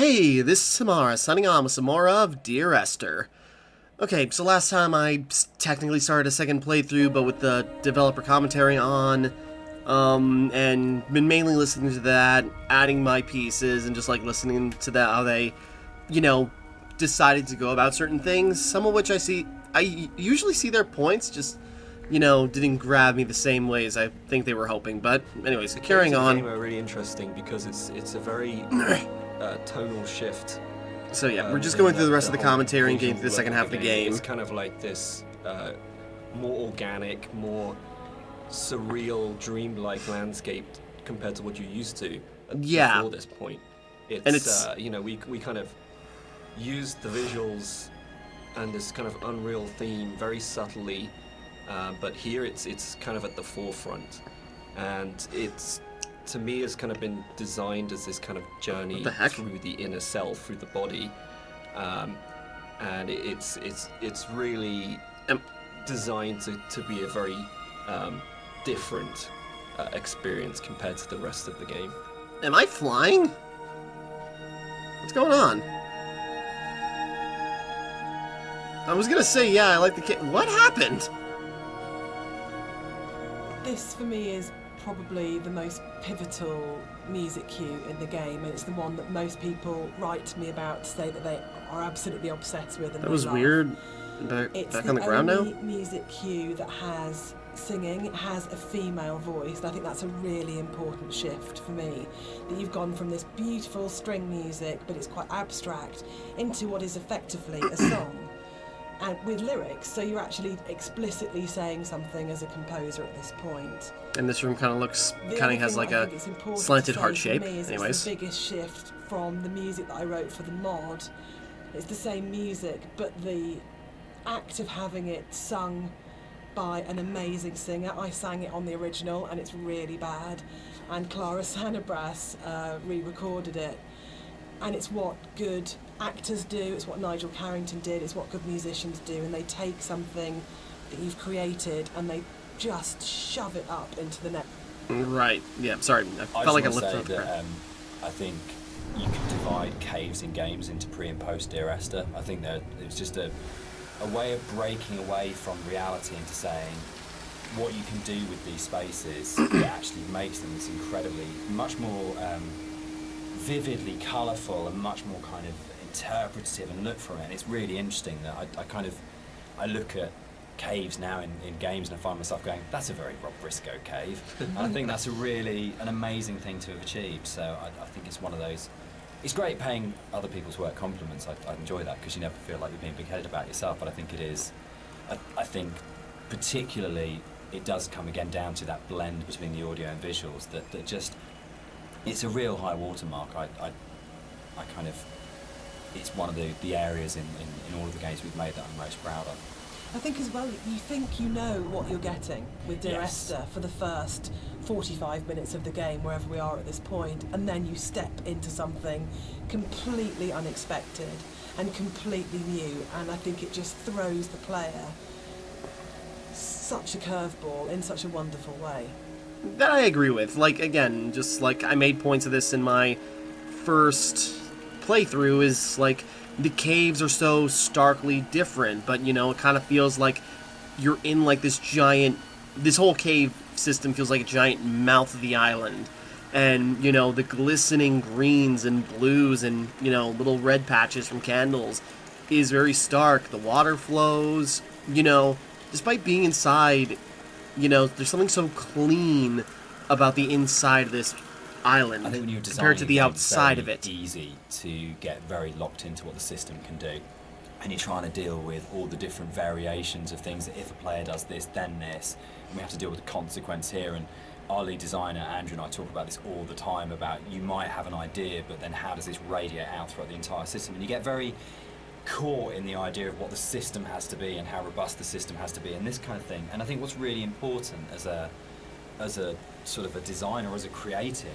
Hey, this is Timmara, signing on with some more of Dear Esther. Okay, so last time I technically started a second playthrough, but with the developer commentary on, and been mainly listening to that, adding my pieces, and just like listening to that, how they, decided to go about certain things, some of which I usually see their points, just, didn't grab me the same way as I think they were hoping, but anyways, carrying on. The game are really interesting because it's a very tonal shift. So yeah, we're just going through the rest of the commentary and getting through the second half of the game. It's kind of like this more organic, more surreal, dreamlike landscape compared to what you used to before this point. It's we kind of used the visuals and this kind of unreal theme very subtly, but here it's kind of at the forefront, and it's, to me, has kind of been designed as this kind of journey through the inner self, through the body, and it's really designed to be a very different experience compared to the rest of the game. Am I flying? What's going on? I was gonna say, yeah, I like the kid. What happened? This, for me, is probably the most pivotal music cue in the game, and it's the one that most people write to me about to say that they are absolutely obsessed with. And that was love. Weird. Back on the ground now? It's the only music cue that has singing. It has a female voice, and I think that's a really important shift for me, that you've gone from this beautiful string music, but it's quite abstract, into what is effectively a song. And with lyrics, so you're actually explicitly saying something as a composer at this point. And this room kind of has like a slanted heart shape. Anyways, it's the biggest shift from the music that I wrote for the mod. It's the same music, but the act of having it sung by an amazing singer. I sang it on the original, and it's really bad. And Clara Sanabras re-recorded it. And it's what good actors do, it's what Nigel Carrington did, it's what good musicians do, and they take something that you've created and they just shove it up into the net. Right, yeah, sorry, I felt like I lifted up the ground. I think you can divide caves in games into pre and post Dear Esther. I think that it's just a way of breaking away from reality into saying what you can do with these spaces that actually makes them this incredibly, much more vividly colourful and much more kind of interpretative and look for it. And it's really interesting that I look at caves now in games and I find myself going, that's a very Rob Briscoe cave. And I think that's an amazing thing to have achieved. So I think it's one of those, it's great paying other people's work compliments. I enjoy that because you never feel like you're being big-headed about yourself, but I think it is, I think particularly it does come again down to that blend between the audio and visuals that just, it's a real high watermark. I kind of, it's one of the areas in all of the games we've made that I'm most proud of. I think as well, you think you know what you're getting with Dear Esther for the first 45 minutes of the game, wherever we are at this point, and then you step into something completely unexpected and completely new, and I think it just throws the player such a curveball in such a wonderful way. That I agree with. Like, again, just like I made points of this in my first playthrough, is like the caves are so starkly different, but it kind of feels like you're in like this whole cave system feels like a giant mouth of the island, and the glistening greens and blues and little red patches from candles is very stark. The water flows, despite being inside, there's something so clean about the inside of this island I think when you're compared to the outside of it. It's easy to get very locked into what the system can do, and you're trying to deal with all the different variations of things, that if a player does this, then this, and we have to deal with the consequence here. And our lead designer, Andrew, and I talk about this all the time, about you might have an idea, but then how does this radiate out throughout the entire system? And you get very caught in the idea of what the system has to be and how robust the system has to be and this kind of thing. And I think what's really important as a sort of a designer, as a creative,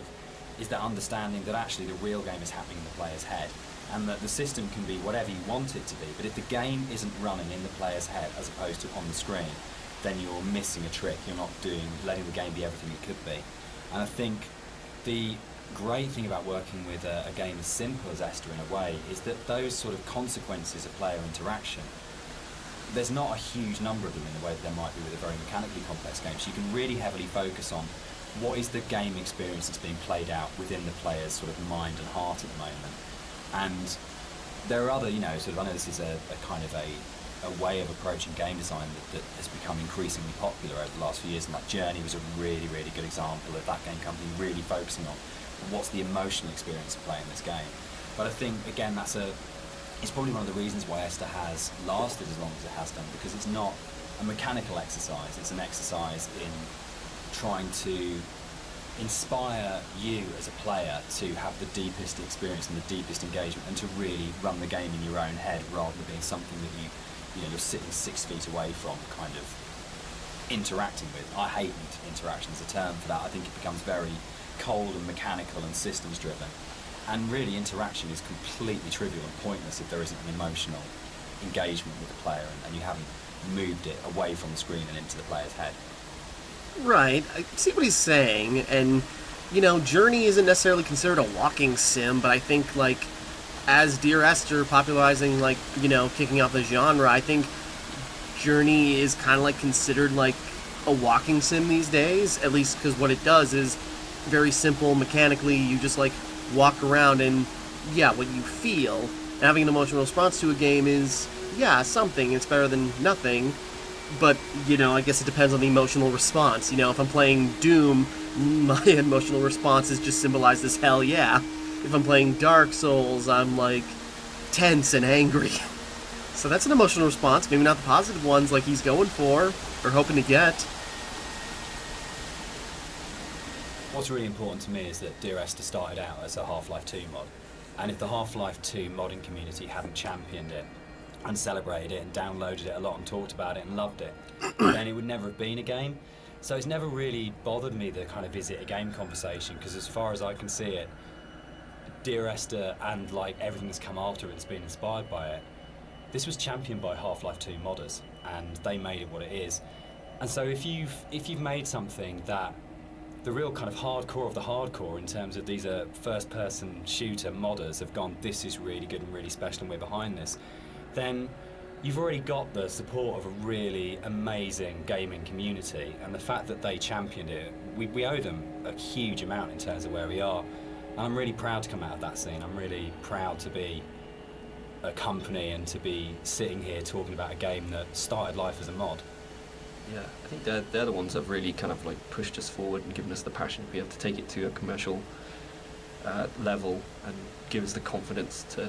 is that understanding that actually the real game is happening in the player's head, and that the system can be whatever you want it to be, but if the game isn't running in the player's head as opposed to on the screen, then you're missing a trick. You're not letting the game be everything it could be. And I think the great thing about working with a game as simple as Esther in a way is that those sort of consequences of player interaction, there's not a huge number of them in the way that there might be with a very mechanically complex game. So you can really heavily focus on what is the game experience that's being played out within the player's sort of mind and heart at the moment. And there are other, sort of, I know this is a kind of a way of approaching game design that has become increasingly popular over the last few years, and like Journey was a really, really good example of that game company really focusing on what's the emotional experience of playing this game. But I think, again, it's probably one of the reasons why Esther has lasted as long as it has done, because it's not a mechanical exercise, it's an exercise in trying to inspire you as a player to have the deepest experience and the deepest engagement, and to really run the game in your own head rather than being something that you're sitting 6 feet away from kind of interacting with. I hate interaction as a term for that. I think it becomes very cold and mechanical and systems driven, and really interaction is completely trivial and pointless if there isn't an emotional engagement with the player and you haven't moved it away from the screen and into the player's head. Right, I see what he's saying, and, Journey isn't necessarily considered a walking sim, but I think, as Dear Esther popularizing, kicking off the genre, I think Journey is kind of, considered, a walking sim these days, at least because what it does is very simple mechanically. You just, walk around and, what you feel, and having an emotional response to a game is, something. It's better than nothing. But, I guess it depends on the emotional response. If I'm playing Doom, my emotional response is just symbolized as hell yeah. If I'm playing Dark Souls, I'm, tense and angry. So that's an emotional response. Maybe not the positive ones like he's going for, or hoping to get. What's really important to me is that Dear Esther started out as a Half-Life 2 mod. And if the Half-Life 2 modding community hadn't championed it, and celebrated it and downloaded it a lot and talked about it and loved it, then it would never have been a game. So it's never really bothered me, the kind of is it a game conversation, because as far as I can see it, Dear Esther and everything that's come after it that's been inspired by it, this was championed by Half-Life 2 modders, and they made it what it is. And so if you've made something that the real kind of hardcore of the hardcore, in terms of these are first-person shooter modders, have gone, this is really good and really special and we're behind this, then you've already got the support of a really amazing gaming community, and the fact that they championed it, we owe them a huge amount in terms of where we are. And I'm really proud to come out of that scene. I'm really proud to be a company and to be sitting here talking about a game that started life as a mod. Yeah, I think they're the ones that have really kind of pushed us forward and given us the passion to be able to take it to a commercial level and give us the confidence to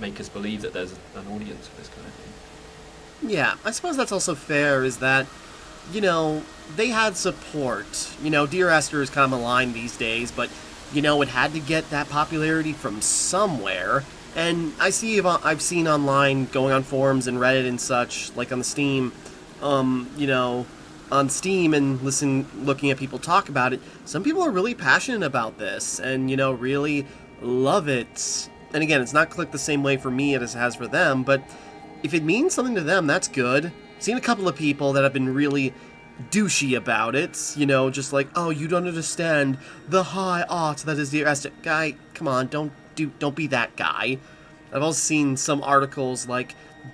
make us believe that there's an audience for this kind of thing. Yeah, I suppose that's also fair, is that, they had support. Dear Esther is kind of maligned these days, but, it had to get that popularity from somewhere. And I've seen online, going on forums and Reddit and such, on the Steam, on Steam and looking at people talk about it, some people are really passionate about this and, really love it. And again, it's not clicked the same way for me as it has for them, but if it means something to them, that's good. I've seen a couple of people that have been really douchey about it, just oh, you don't understand the high art that is Dear Esther. Guy, come on, don't be that guy. I've also seen some articles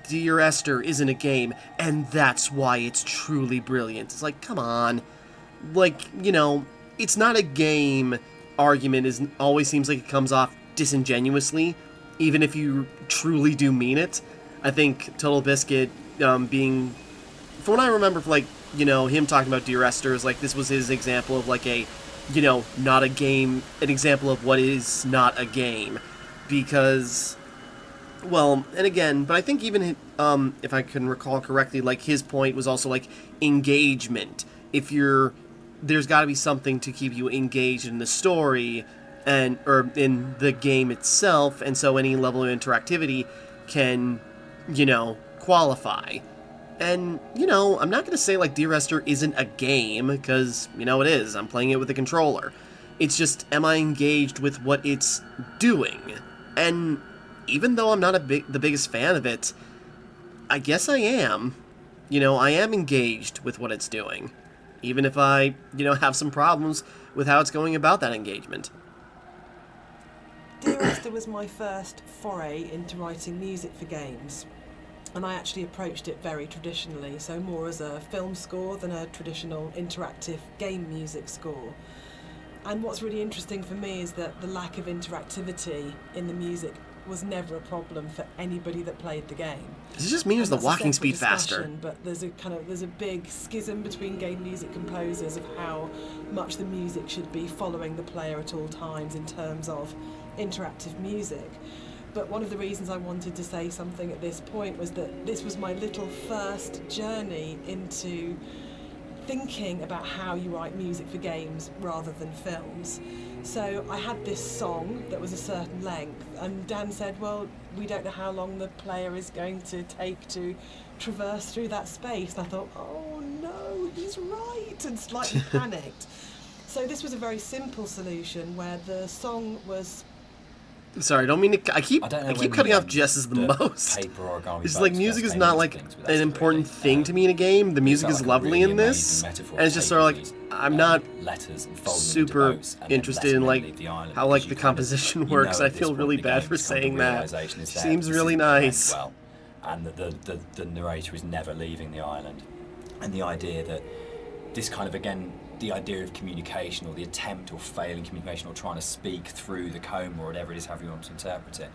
Dear Esther isn't a game, and that's why it's truly brilliant. It's come on. It's not a game argument always seems like it comes off disingenuously, even if you truly do mean it. I think Total Biscuit being, from what I remember, him talking about Dear Esther is this was his example of a, not a game, an example of what is not a game, because, well, and again, but I think even if I can recall correctly, his point was also engagement. There's got to be something to keep you engaged in the story or in the game itself, and so any level of interactivity can, qualify. And, I'm not going to say Dear Esther isn't a game, because, it is. I'm playing it with a controller. It's just, am I engaged with what it's doing? And even though I'm not the biggest fan of it, I guess I am. I am engaged with what it's doing. Even if I, have some problems with how it's going about that engagement. Dear Esther was my first foray into writing music for games. And I actually approached it very traditionally, so more as a film score than a traditional interactive game music score. And what's really interesting for me is that the lack of interactivity in the music was never a problem for anybody that played the game. Does it just mean is the That's a walking separate speed faster? discussion, But there's a big schism between game music composers of how much the music should be following the player at all times in terms of interactive music. But one of the reasons I wanted to say something at this point was that this was my little first journey into thinking about how you write music for games rather than films. So I had this song that was a certain length, and Dan said, well, we don't know how long the player is going to take to traverse through that space. And I thought, oh no, he's right, and slightly panicked. So this was a very simple solution where the song was... Sorry, I don't mean to. I keep I don't know keep when cutting the, off Jess as the most. paper origami It's boats like music first is came not into like things with an Esther, important really. thing to me in a game. The music felt is like a lovely really in this, amazing metaphor and it's just sort of like taking these, I'm not letters and folding them into super boats and then interested letting in them like leave the island, how like because the you composition you know works. I at this feel point really in the bad game for it's come to saying the that. realisation is that Seems this really isn't gonna end nice. well, and the narrator is never leaving the island, and the idea that this kind of, again, the idea of communication or the attempt or failing communication or trying to speak through the coma or whatever it is, however you want to interpret it.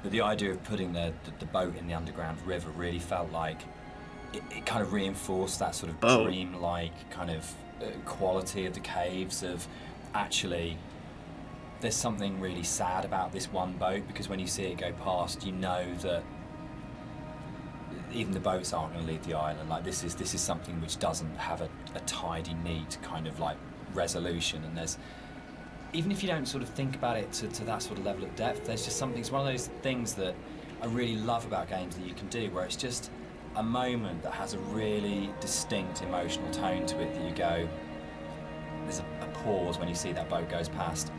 But the idea of putting the boat in the underground river really felt like it kind of reinforced that sort of Boat. dream-like kind of quality of the caves, of actually there's something really sad about this one boat, because when you see it go past, you know that even the boats aren't going to leave the island. Like this is something which doesn't have a tidy, neat kind of like resolution, and there's, even if you don't sort of think about it to that sort of level of depth, there's just something, it's one of those things that I really love about games that you can do, where it's just a moment that has a really distinct emotional tone to it, that you go, there's a pause when you see that boat goes past,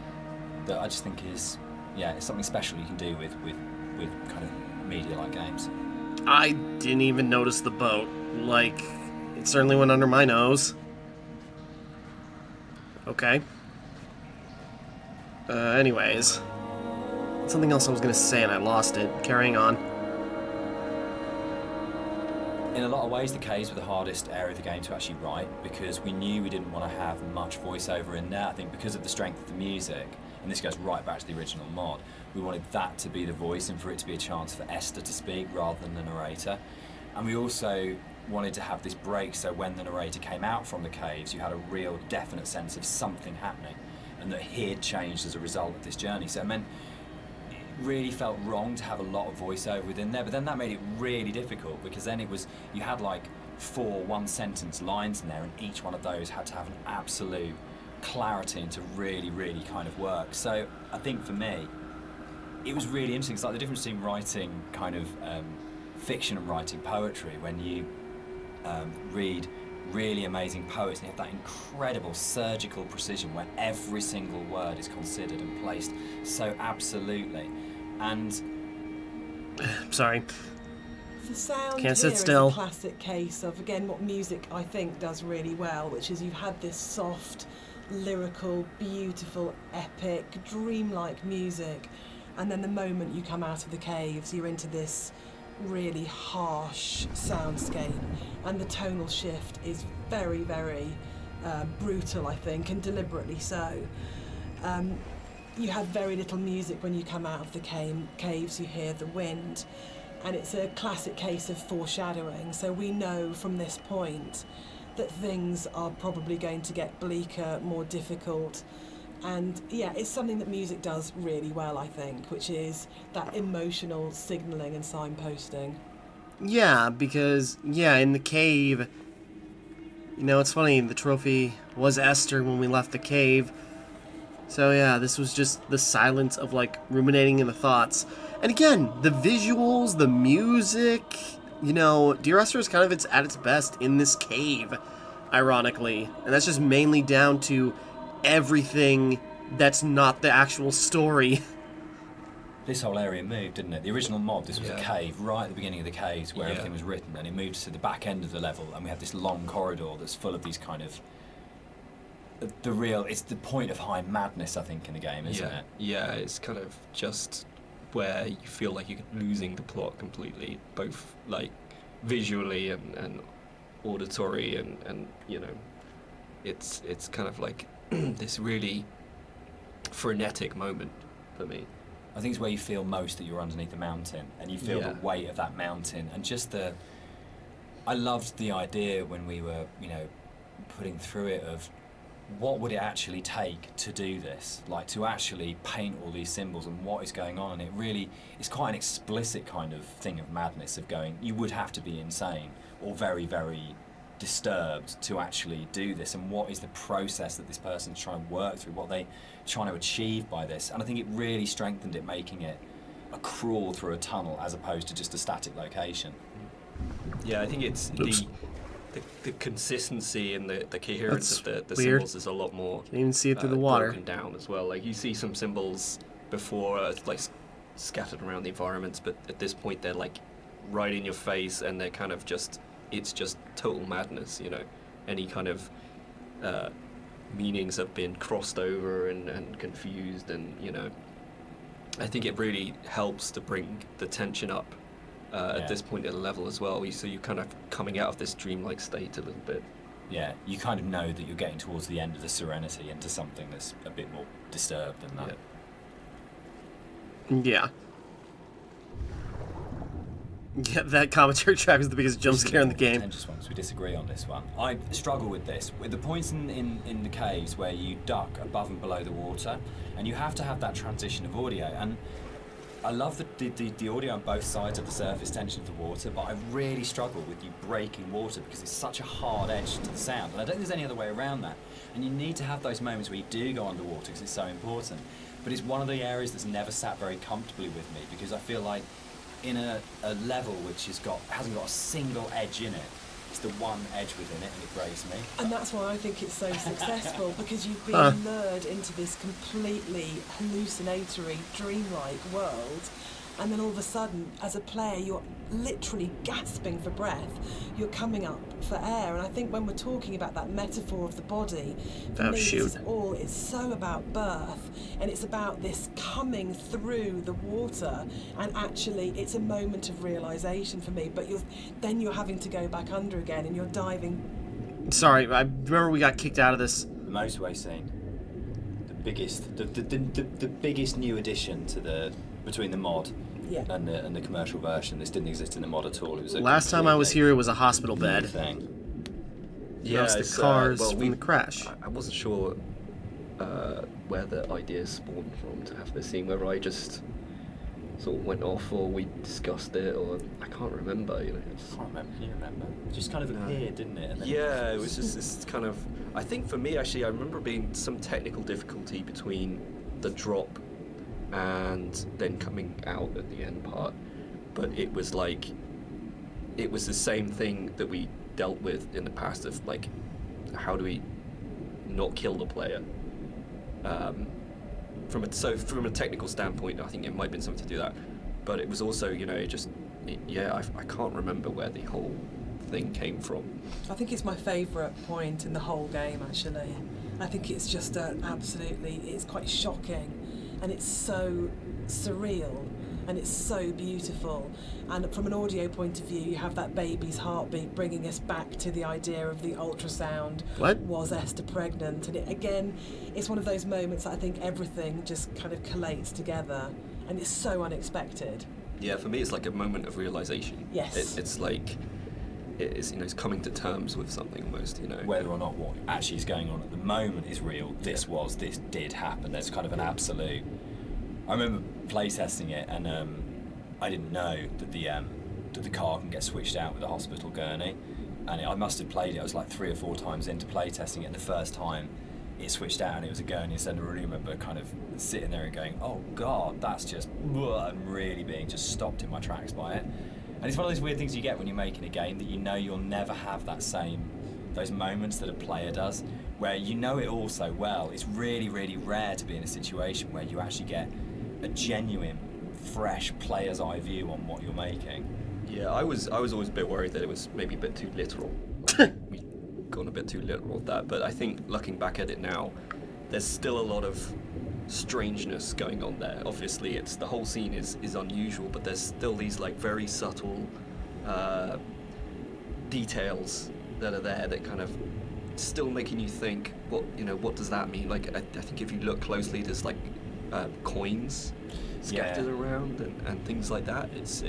that I just think is, yeah, it's something special you can do with kind of media like games. I didn't even notice the boat. Like, it certainly went under my nose. Okay. Anyways. Something else I was gonna say and I lost it. Carrying on. In a lot of ways, the caves were the hardest area of the game to actually write, because we knew we didn't want to have much voiceover in there. I think because of the strength of the music, and this goes right back to the original mod, we wanted that to be the voice and for it to be a chance for Esther to speak rather than the narrator. And we also wanted to have this break, so when the narrator came out from the caves, you had a real definite sense of something happening, and that he had changed as a result of this journey. So it meant it really felt wrong to have a lot of voiceover within there, but then that made it really difficult, because then it was, you had like 4 one-sentence lines in there, and each one of those had to have an absolute clarity and to really, really kind of work. So I think for me, it was really interesting. It's like the difference between writing kind of fiction and writing poetry. When you read really amazing poets and you have that incredible surgical precision where every single word is considered and placed so absolutely. And Sorry. The sound Can't here sit is still. a classic case of, again, what music I think does really well, which is you've had this soft, lyrical, beautiful, epic, dreamlike music, and then the moment you come out of the caves, you're into this really harsh soundscape, and the tonal shift is very, very brutal, I think, and deliberately so. You have very little music when you come out of the caves. You hear the wind, and it's a classic case of foreshadowing. So we know from this point that things are probably going to get bleaker, more difficult. And yeah, it's something that music does really well, I think, which is that emotional signalling and signposting. Yeah, because, yeah, in the cave, you know, it's funny, the trophy was Esther when we left the cave. So yeah, this was just the silence of, like, ruminating in the thoughts. And again, the visuals, the music, you know, Dear Esther is kind of at its best in this cave, ironically. And that's just mainly down to everything that's not the actual story. this whole area moved, didn't it? The original mod, this was a cave right at the beginning of the caves where everything was written, and it moved to the back end of the level, and we have this long corridor that's full of these kind of it's the point of high madness, I think, in the game, isn't it? Yeah, it's kind of just where you feel like you're losing the plot completely, both like visually and auditory, and you know, it's kind of like this really frenetic moment for me. I think it's where you feel most that you're underneath a mountain, and you feel the weight of that mountain, and just I loved the idea when we were, you know, putting through it of what would it actually take to do this, like to actually paint all these symbols and what is going on. And it really, it's quite an explicit kind of thing of madness of going, you would have to be insane or very, very disturbed to actually do this, and what is the process that this person's trying to work through, what they trying to achieve by this. And I think it really strengthened it, making it a crawl through a tunnel as opposed to just a static location. Yeah, I think it's the consistency and the coherence of the weird. symbols is a lot more. You can even see it through the water. Broken down as well. Like you see some symbols before, like scattered around the environments, but at this point they're like right in your face, and they're kind of it's just total madness. You know, any kind of meanings have been crossed over and confused, and you know, I think it really helps to bring the tension up. At this point in the level as well, so you're kind of coming out of this dreamlike state a little bit. Yeah, you kind of know that you're getting towards the end of the serenity into something that's a bit more disturbed than that. Yeah. Yeah, that commentary track was the biggest jump scare in the game. Contentious ones. We disagree on this one. I struggle with this. With the points in the caves where you duck above and below the water, and you have to have that transition of audio. And I love the audio on both sides of the surface tension of the water, but I really struggle with you breaking water because it's such a hard edge to the sound, and I don't think there's any other way around that. And you need to have those moments where you do go underwater because it's so important. But it's one of the areas that's never sat very comfortably with me, because I feel like in a level which hasn't got a single edge in it, it's the one edge within it, and it breaks me. And that's why I think it's so successful, because you've been lured into this completely hallucinatory, dreamlike world, and then all of a sudden, as a player, you're literally gasping for breath. You're coming up for air, and I think when we're talking about that metaphor of the body, for me, it's so about birth, and it's about this coming through the water, and actually, it's a moment of realization for me. But you're having to go back under again, and you're diving. Sorry, I remember we got kicked out of this. The motorway scene, the biggest new addition to between the mod and the commercial version. This didn't exist in the mod at all. It was last time I was here, it was a hospital bed. Thing. Yeah, it's the cars from the crash. I wasn't sure where the idea spawned from to have this scene, whether I just sort of went off or we discussed it, or I can't remember. You know, I can't remember. Can you remember? It just kind of appeared, didn't it? And then it was just this kind of. I think for me, actually, I remember being some technical difficulty between the drop and then coming out at the end part, but it was the same thing that we dealt with in the past of like, how do we not kill the player? From a technical standpoint, I think it might have been something to do that, but it was also, you know, I can't remember where the whole thing came from. I think it's my favourite point in the whole game, actually. I think it's just it's quite shocking, and it's so surreal, and it's so beautiful. And from an audio point of view, you have that baby's heartbeat bringing us back to the idea of the ultrasound. What? Was Esther pregnant? And it's one of those moments that I think everything just kind of collates together, and it's so unexpected. Yeah, for me, it's like a moment of realization. Yes. It's like, it's, you know, it's coming to terms with something almost, you know. Whether or not what actually is going on at the moment is real, this did happen. There's kind of an absolute. I remember playtesting it, and I didn't know that the car can get switched out with a hospital gurney, and I must have played it. I was like 3 or 4 times into playtesting it, and the first time it switched out and it was a gurney instead of a room. I remember kind of sitting there and going, "Oh God, that's just," and really being just stopped in my tracks by it. And it's one of those weird things you get when you're making a game, that you know you'll never have those moments that a player does, where you know it all so well. It's really, really rare to be in a situation where you actually get a genuine, fresh player's eye view on what you're making. Yeah, I was always a bit worried that it was maybe a bit too literal. gone a bit too literal with that, but I think looking back at it now, there's still a lot of strangeness going on there. Obviously, it's the whole scene is unusual, but there's still these like very subtle details that are there that kind of still making you think, what does that mean? Like, I think if you look closely, there's like coins scattered around and things like that. It's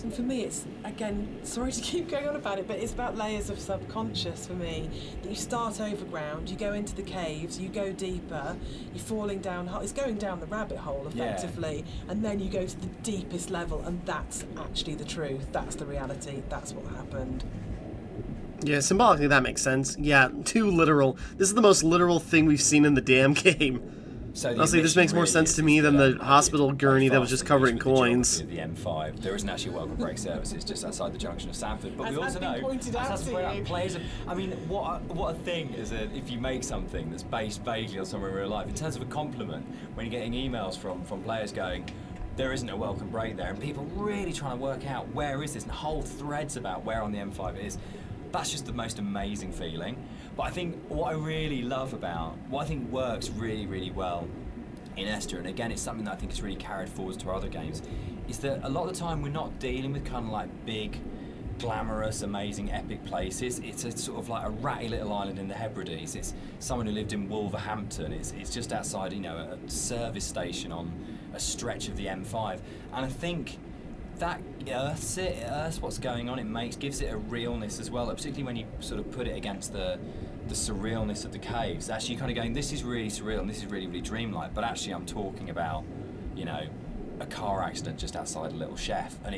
And for me, it's, again, sorry to keep going on about it, but it's about layers of subconscious for me. That you start overground, you go into the caves, you go deeper, you're falling down, it's going down the rabbit hole effectively, and then you go to the deepest level, and that's actually the truth, that's the reality, that's what happened. Yeah, symbolically that makes sense. Yeah, too literal. This is the most literal thing we've seen in the damn game. So Honestly, this makes more sense to me than the hospital gurney that was just covered in coins. The M5, there isn't actually a welcome break service. It's just outside the junction of Sanford. But As we also has been know, pointed out to you. players. I mean, what a thing is it if you make something that's based vaguely on somewhere in real life. In terms of a compliment, when you're getting emails from players going, there isn't a welcome break there, and people really trying to work out where is this, and whole threads about where on the M5 it is. That's just the most amazing feeling. But I think what I really love about, what I think works really, really well in Esther, and again it's something that I think is really carried forward to our other games, is that a lot of the time we're not dealing with kind of like big, glamorous, amazing, epic places. It's a sort of like a ratty little island in the Hebrides. It's someone who lived in Wolverhampton. It's just outside, a service station on a stretch of the M5. And I think that earths what's going on. Gives it a realness as well, particularly when you sort of put it against the surrealness of the caves. Actually, kind of going, this is really surreal and this is really, really dreamlike. But actually, I'm talking about, a car accident just outside a little chef, and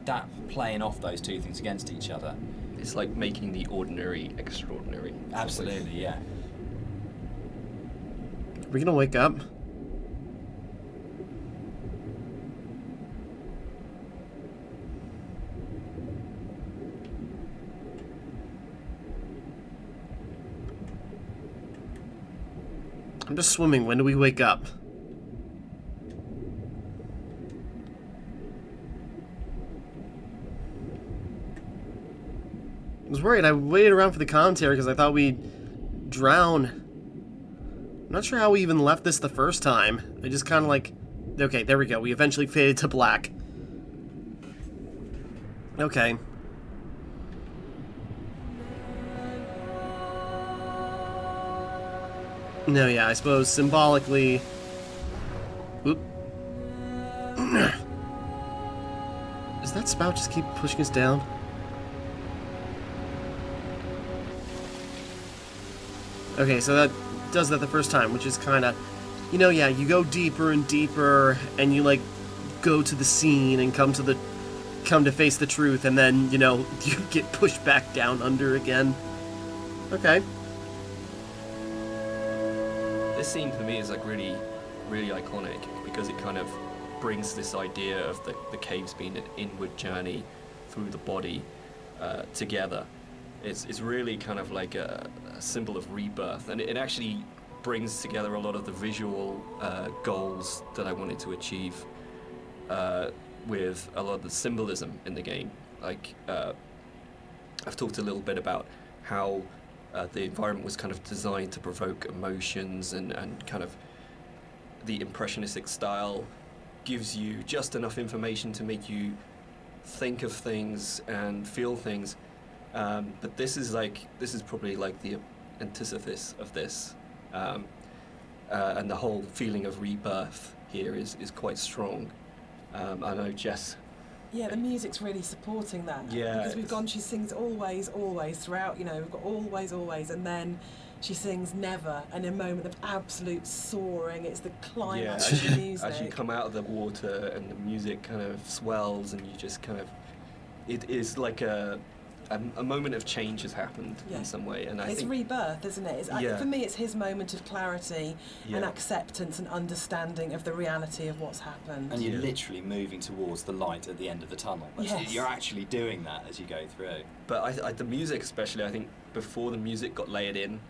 that playing off those two things against each other. It's like making the ordinary extraordinary. Absolutely, yeah. Are we gonna wake up? I'm just swimming. When do we wake up? I was worried. I waited around for the commentary because I thought we'd drown. I'm not sure how we even left this the first time. I just kind of like... Okay, there we go. We eventually faded to black. Okay. No, yeah, I suppose symbolically... Oop. Does that spout just keep pushing us down? Okay, so that does that the first time, which is kind of... yeah, you go deeper and deeper, and you, like, go to the scene and come to face the truth, and then, you get pushed back down under again. Okay. This scene for me is like really, really iconic because it kind of brings this idea of the caves being an inward journey through the body together. It's really kind of like a symbol of rebirth, and it actually brings together a lot of the visual goals that I wanted to achieve with a lot of the symbolism in the game. Like, I've talked a little bit about how the environment was kind of designed to provoke emotions, and kind of the impressionistic style gives you just enough information to make you think of things and feel things. But this is probably like the antithesis of this, and the whole feeling of rebirth here is quite strong. I know Jess. Yeah, the music's really supporting that. Yeah. Because she sings always, always throughout, we've got always, always, and then she sings never, and a moment of absolute soaring. It's the climax of the music. As you come out of the water and the music kind of swells, and you just kind of... It is like a moment of change has happened in some way, and I think it's rebirth, isn't it? For me, it's his moment of clarity and acceptance and understanding of the reality of what's happened. And you're literally moving towards the light at the end of the tunnel. Yes. You're actually doing that as you go through. But the music, especially, I think before the music got layered in,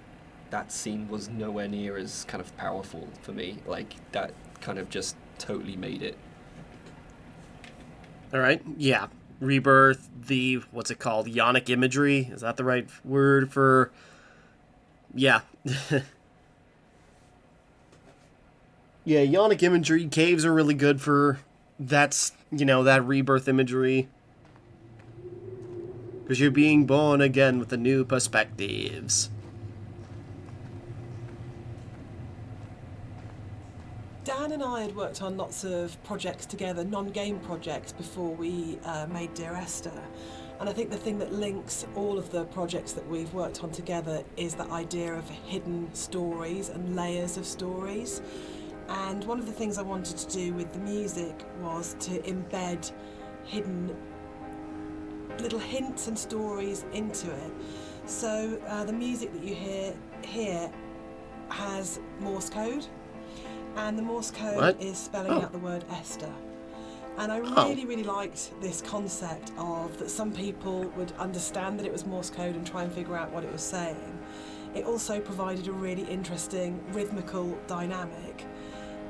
that scene was nowhere near as kind of powerful for me. Like, that kind of just totally made it. All right. Yeah. rebirth, the, what's it called, yonic imagery? Is that the right word for... Yeah. Yeah, yonic imagery. Caves are really good for that rebirth imagery. Because you're being born again with the new perspectives. Dan and I had worked on lots of projects together, non-game projects, before we made Dear Esther. And I think the thing that links all of the projects that we've worked on together is that idea of hidden stories and layers of stories. And one of the things I wanted to do with the music was to embed hidden little hints and stories into it. So the music that you hear here has Morse code, and the Morse code is spelling out the word Esther. And I really liked this concept of that some people would understand that it was Morse code and try and figure out what it was saying. It also provided a really interesting rhythmical dynamic.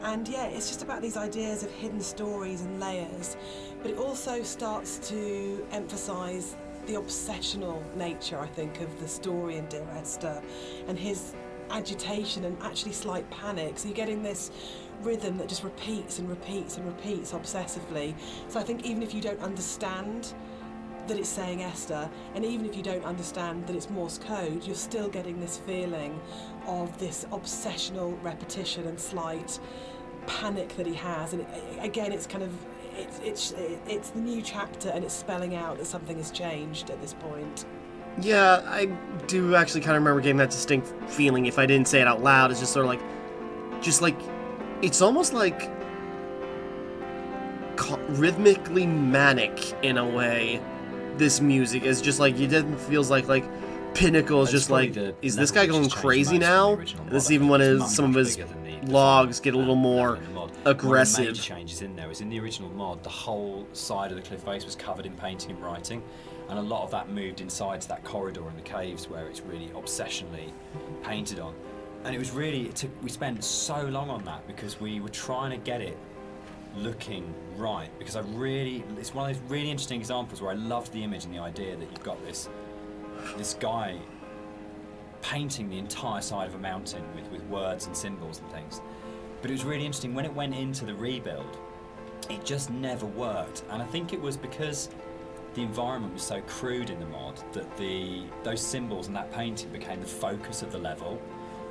And yeah, it's just about these ideas of hidden stories and layers, but it also starts to emphasise the obsessional nature, I think, of the story in Dear Esther, and his agitation and actually slight panic. So you're getting this rhythm that just repeats and repeats and repeats obsessively. So I think even if you don't understand that it's saying Esther, and even if you don't understand that it's Morse code, you're still getting this feeling of this obsessional repetition and slight panic that he has. And again, it's kind of it's the new chapter, and it's spelling out that something has changed at this point. Yeah, I do actually kind of remember getting that distinct feeling. If I didn't say it out loud, it's just sort of like, it's almost like rhythmically manic in a way. This music is just like, it feels like Pinnacle is just like, is this guy going crazy now? And this is even when some of his logs get a little more aggressive. One of the major changes in there is in the original mod, the whole side of the cliff face was covered in painting and writing, and a lot of that moved inside to that corridor in the caves where it's really obsessionally painted on. And it was really, we spent so long on that because we were trying to get it looking right, because it's one of those really interesting examples where I loved the image and the idea that you've got this guy painting the entire side of a mountain with words and symbols and things. But it was really interesting when it went into the rebuild, it just never worked. And I think it was because the environment was so crude in the mod that those symbols and that painting became the focus of the level,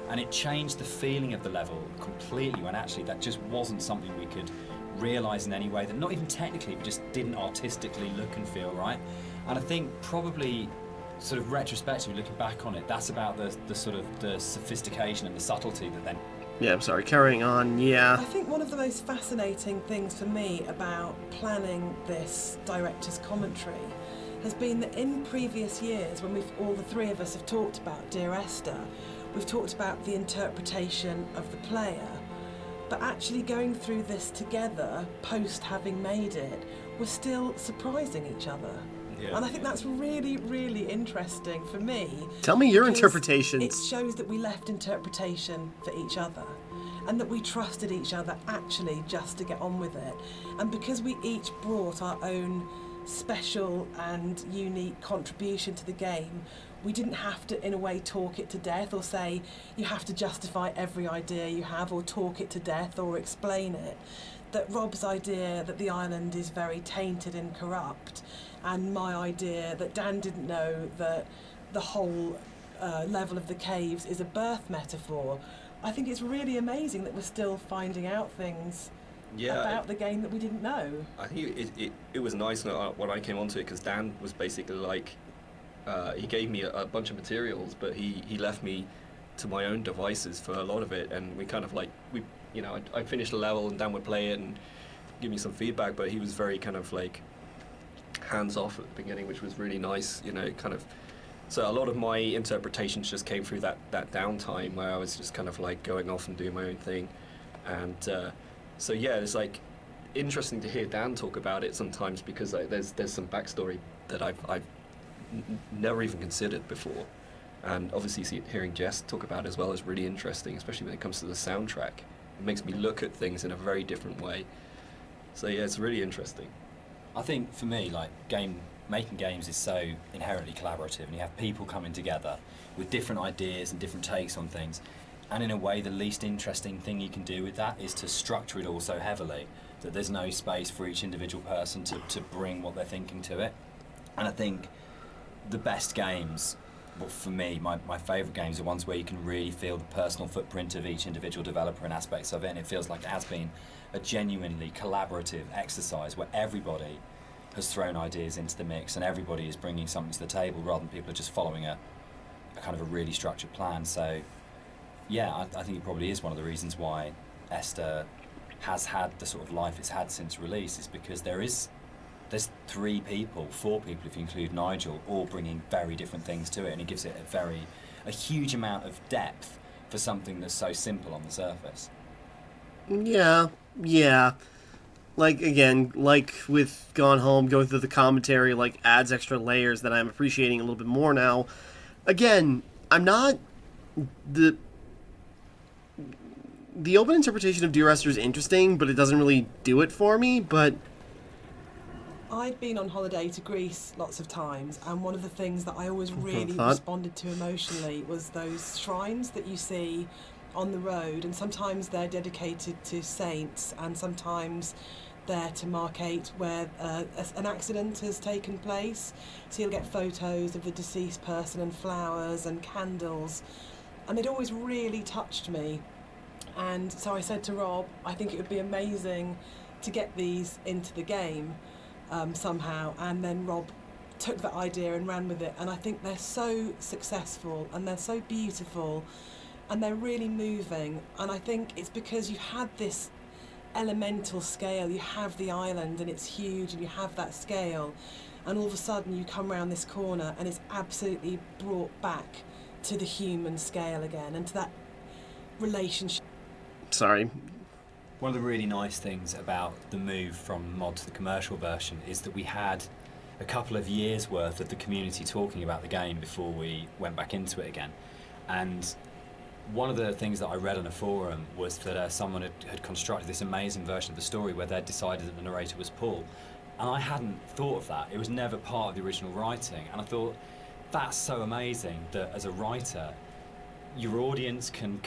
and it changed the feeling of the level completely, when actually that just wasn't something we could realise in any way, that not even technically, but just didn't artistically look and feel right. And I think probably sort of retrospectively looking back on it, that's about the sort of the sophistication and the subtlety that then... Yeah, I'm sorry, carrying on, yeah. I think one of the most fascinating things for me about planning this director's commentary has been that in previous years, when all the three of us have talked about Dear Esther, we've talked about the interpretation of the player, but actually going through this together, post having made it, we're still surprising each other. Yeah. And I think that's really, really interesting for me. Tell me your interpretations. It shows that we left interpretation for each other, and that we trusted each other actually just to get on with it. And because we each brought our own special and unique contribution to the game, we didn't have to, in a way, talk it to death, or say you have to justify every idea you have, or talk it to death, or explain it. That Rob's idea that the island is very tainted and corrupt, and my idea that Dan didn't know that the whole level of the caves is a birth metaphor. I think it's really amazing that we're still finding out things about the game that we didn't know. I think it was nice when I came onto it, because Dan was basically like, he gave me a bunch of materials, but he left me to my own devices for a lot of it, and we kind of like, I'd finish the level and Dan would play it and give me some feedback, but he was very kind of like hands off at the beginning, which was really nice, kind of. So a lot of my interpretations just came through that downtime where I was just kind of like going off and doing my own thing. And so yeah, it's like interesting to hear Dan talk about it sometimes, because there's some backstory that I've never even considered before. And obviously hearing Jess talk about it as well is really interesting, especially when it comes to the soundtrack. It makes me look at things in a very different way. So yeah, it's really interesting. I think for me, like making games is so inherently collaborative, and you have people coming together with different ideas and different takes on things. And in a way, the least interesting thing you can do with that is to structure it all so heavily that there's no space for each individual person to bring what they're thinking to it. And I think the best games, well, for me, my favourite games are ones where you can really feel the personal footprint of each individual developer and aspects of it, and it feels like it has been a genuinely collaborative exercise where everybody has thrown ideas into the mix and everybody is bringing something to the table rather than people are just following a kind of a really structured plan. So yeah, I think it probably is one of the reasons why Esther has had the sort of life it's had since release, is because there's 4 people if you include Nigel, all bringing very different things to it, and it gives it a huge amount of depth for something that's so simple on the surface. Yeah. Like, again, like with Gone Home, going through the commentary, like, adds extra layers that I'm appreciating a little bit more now. Again, I'm not... The open interpretation of Dear Esther is interesting, but it doesn't really do it for me, but... I'd been on holiday to Greece lots of times, and one of the things that I always really responded to emotionally was those shrines that you see on the road, and sometimes they're dedicated to saints, and sometimes they're to markate where an accident has taken place. So you'll get photos of the deceased person and flowers and candles, and it always really touched me. And so I said to Rob, I think it would be amazing to get these into the game somehow. And then Rob took that idea and ran with it. And I think they're so successful and they're so beautiful and they're really moving. And I think it's because you had this elemental scale. You have the island and it's huge and you have that scale. And all of a sudden you come around this corner and it's absolutely brought back to the human scale again and to that relationship. Sorry. One of the really nice things about the move from mod to the commercial version is that we had a couple of years worth of the community talking about the game before we went back into it again. And one of the things that I read on a forum was that someone had constructed this amazing version of the story where they'd decided that the narrator was Paul. And I hadn't thought of that. It was never part of the original writing. And I thought, that's so amazing that as a writer, your audience can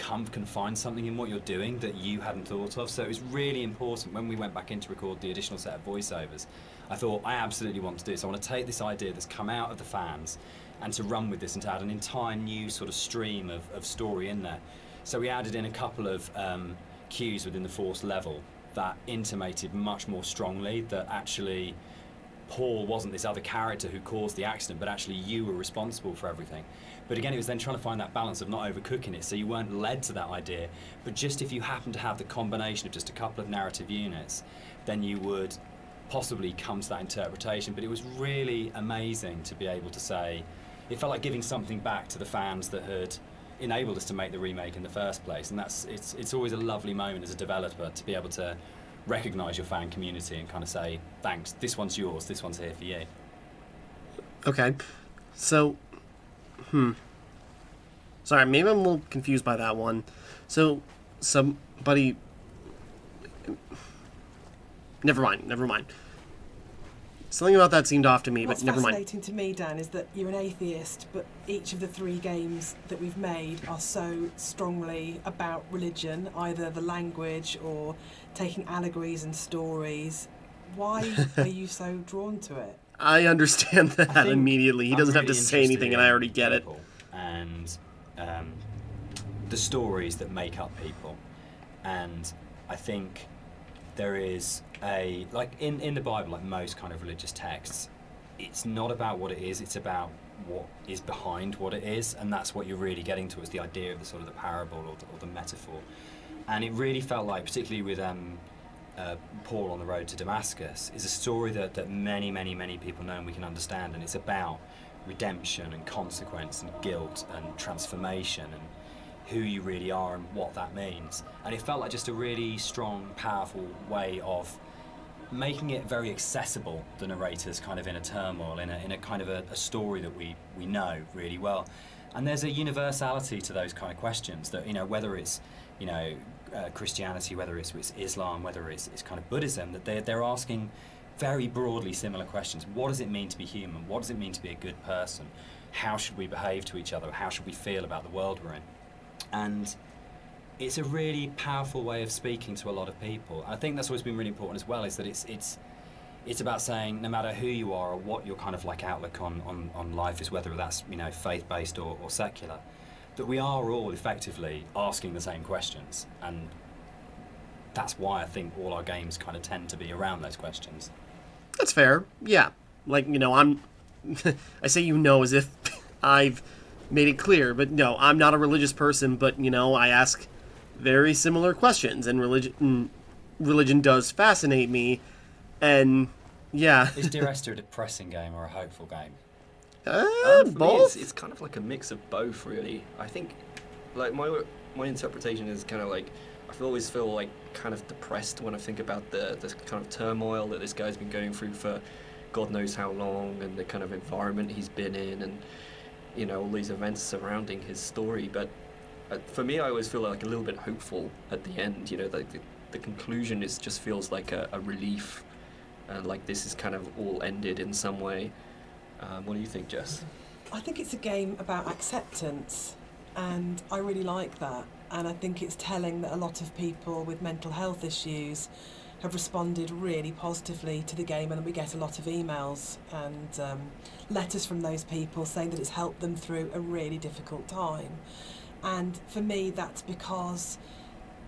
find something in what you're doing that you hadn't thought of. So it was really important when we went back in to record the additional set of voiceovers. I thought, I absolutely want to do this. I want to take this idea that's come out of the fans and to run with this and to add an entire new sort of stream of story in there. So we added in a couple of cues within the force level that intimated much more strongly that actually Paul wasn't this other character who caused the accident, but actually you were responsible for everything. But again, it was then trying to find that balance of not overcooking it, so you weren't led to that idea, but just if you happen to have the combination of just a couple of narrative units, then you would possibly come to that interpretation. But it was really amazing to be able to say, it felt like giving something back to the fans that had enabled us to make the remake in the first place, and it's always a lovely moment as a developer to be able to recognise your fan community and kind of say, thanks, this one's yours, this one's here for you. Okay, so, sorry, maybe I'm a little confused by that one. So, somebody... Never mind. Something about that seemed off to me, but never mind. What's fascinating to me, Dan, is that you're an atheist, but each of the 3 games that we've made are so strongly about religion, either the language or taking allegories and stories. Why are you so drawn to it? I understand that immediately. He doesn't have to say anything, and I already get it. And the stories that make up people. And I think there is like in the Bible, like most kind of religious texts, it's not about what it is, it's about what is behind what it is, and that's what you're really getting to, is the idea of the sort of the parable or the metaphor. And it really felt like, particularly with Paul on the road to Damascus, is a story that many people know and we can understand, and it's about redemption and consequence and guilt and transformation and who you really are and what that means. And it felt like just a really strong, powerful way of making it very accessible, the narrator's kind of inner turmoil, in a kind of a story that we know really well. And there's a universality to those kind of questions that, whether it's, Christianity, whether it's Islam, whether it's kind of Buddhism, that they're asking very broadly similar questions. What does it mean to be human? What does it mean to be a good person? How should we behave to each other? How should we feel about the world we're in? And it's a really powerful way of speaking to a lot of people. I think that's always been really important as well, is that it's about saying no matter who you are or what your kind of like outlook on life is, whether that's, you know, faith-based or secular, that we are all effectively asking the same questions. And that's why I think all our games kind of tend to be around those questions. That's fair. Yeah. Like, you know, I say you know as if I've made it clear, but no, I'm not a religious person, but, you know, I ask very similar questions, and religion does fascinate me, and yeah. Is Dear Esther a depressing game or a hopeful game? For Both? me, it's kind of like a mix of both, really. I think, like, my interpretation is kind of like, I always feel like kind of depressed when I think about the kind of turmoil that this guy's been going through for God knows how long, and the kind of environment he's been in, and, you know, all these events surrounding his story. But for me, I always feel like a little bit hopeful at the end. You know, the conclusion just feels like a relief, and like this is kind of all ended in some way. What do you think, Jess? I think it's a game about acceptance, and I really like that. And I think it's telling that a lot of people with mental health issues have responded really positively to the game, and we get a lot of emails and letters from those people saying that it's helped them through a really difficult time. And for me, that's because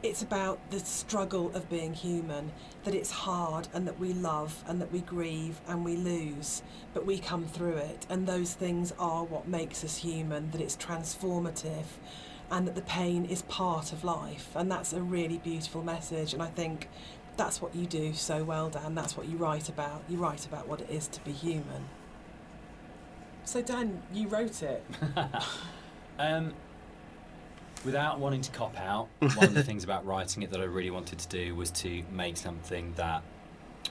it's about the struggle of being human, that it's hard, and that we love, and that we grieve, and we lose, but we come through it. And those things are what makes us human, that it's transformative, and that the pain is part of life. And that's a really beautiful message, and I think that's what you do so well, Dan. That's what you write about. You write about what it is to be human. So Dan, you wrote it. Without wanting to cop out, one of the things about writing it that I really wanted to do was to make something that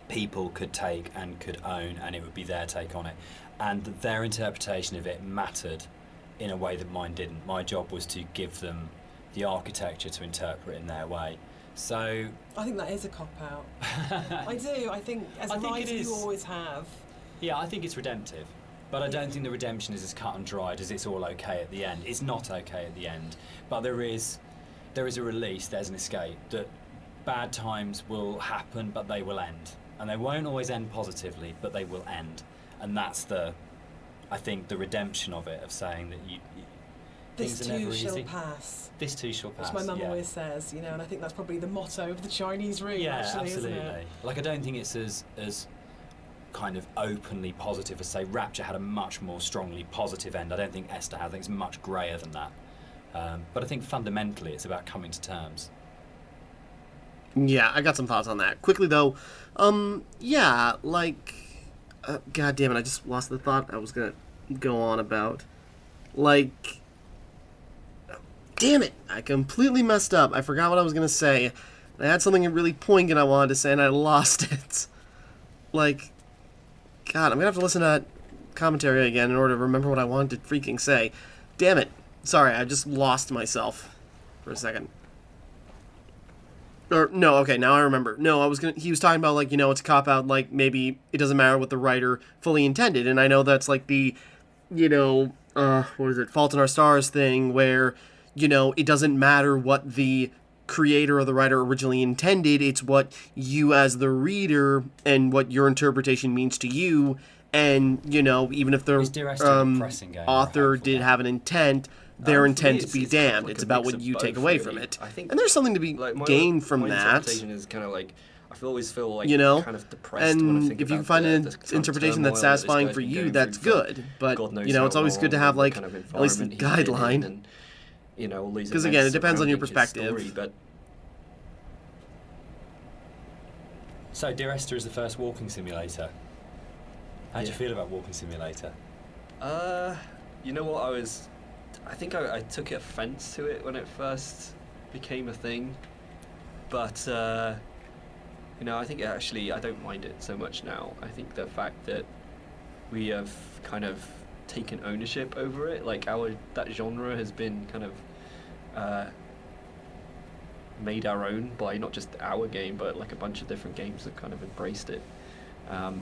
people could take and could own, and it would be their take on it, and that their interpretation of it mattered in a way that mine didn't. My job was to give them the architecture to interpret it in their way. So I think that is a cop-out. I do. I think as a writer you always have. Yeah, I think it's redemptive. But I don't think the redemption is as cut and dried as it's all okay at the end. It's not okay at the end. But there is a release, there's an escape, that bad times will happen, but they will end. And they won't always end positively, but they will end. And that's I think, the redemption of it, of saying that this things are never easy. This too shall pass. This too shall pass, which my mum always says, you know, and I think that's probably the motto of the Chinese room, actually, absolutely. Isn't it? Like, I don't think it's as kind of openly positive as, say, Rapture had a much more strongly positive end. I don't think Esther has. I think it's much greyer than that. But I think fundamentally it's about coming to terms. Yeah, I got some thoughts on that. Quickly, though, yeah, like, God damn it, I just lost the thought I was going to go on about. Like, damn it, I completely messed up. I forgot what I was going to say. I had something really poignant I wanted to say, and I lost it. Like, God, I'm going to have to listen to that commentary again in order to remember what I wanted to freaking say. Damn it. Sorry, I just lost myself for a second. Or, no, okay, now I remember. No, he was talking about, like, you know, it's a cop-out, like, maybe it doesn't matter what the writer fully intended, and I know that's, like, the, you know, what is it, Fault in Our Stars thing, where, you know, it doesn't matter what the creator or the writer originally intended, it's what you as the reader and what your interpretation means to you, and, you know, even if the author did have an intent, their intent to be damned. It's about what you take away from it. And there's something to be gained from that. My interpretation is kind of like, I always feel like, you know, kind of depressed when I think if you can about find an the interpretation that's satisfying for you, that's good. But, you know, it's always good to have, like, at least a guideline. And, you know, all these because, again, it depends on your his perspective. story, but so, Dear Esther is the first walking simulator. How do you feel about Walking Simulator? You know what, I think I took offense to it when it first became a thing, but you know, I think I don't mind it so much now. I think the fact that we have kind of taken ownership over it, like that genre has been kind of made our own by not just our game, but like a bunch of different games that kind of embraced it. I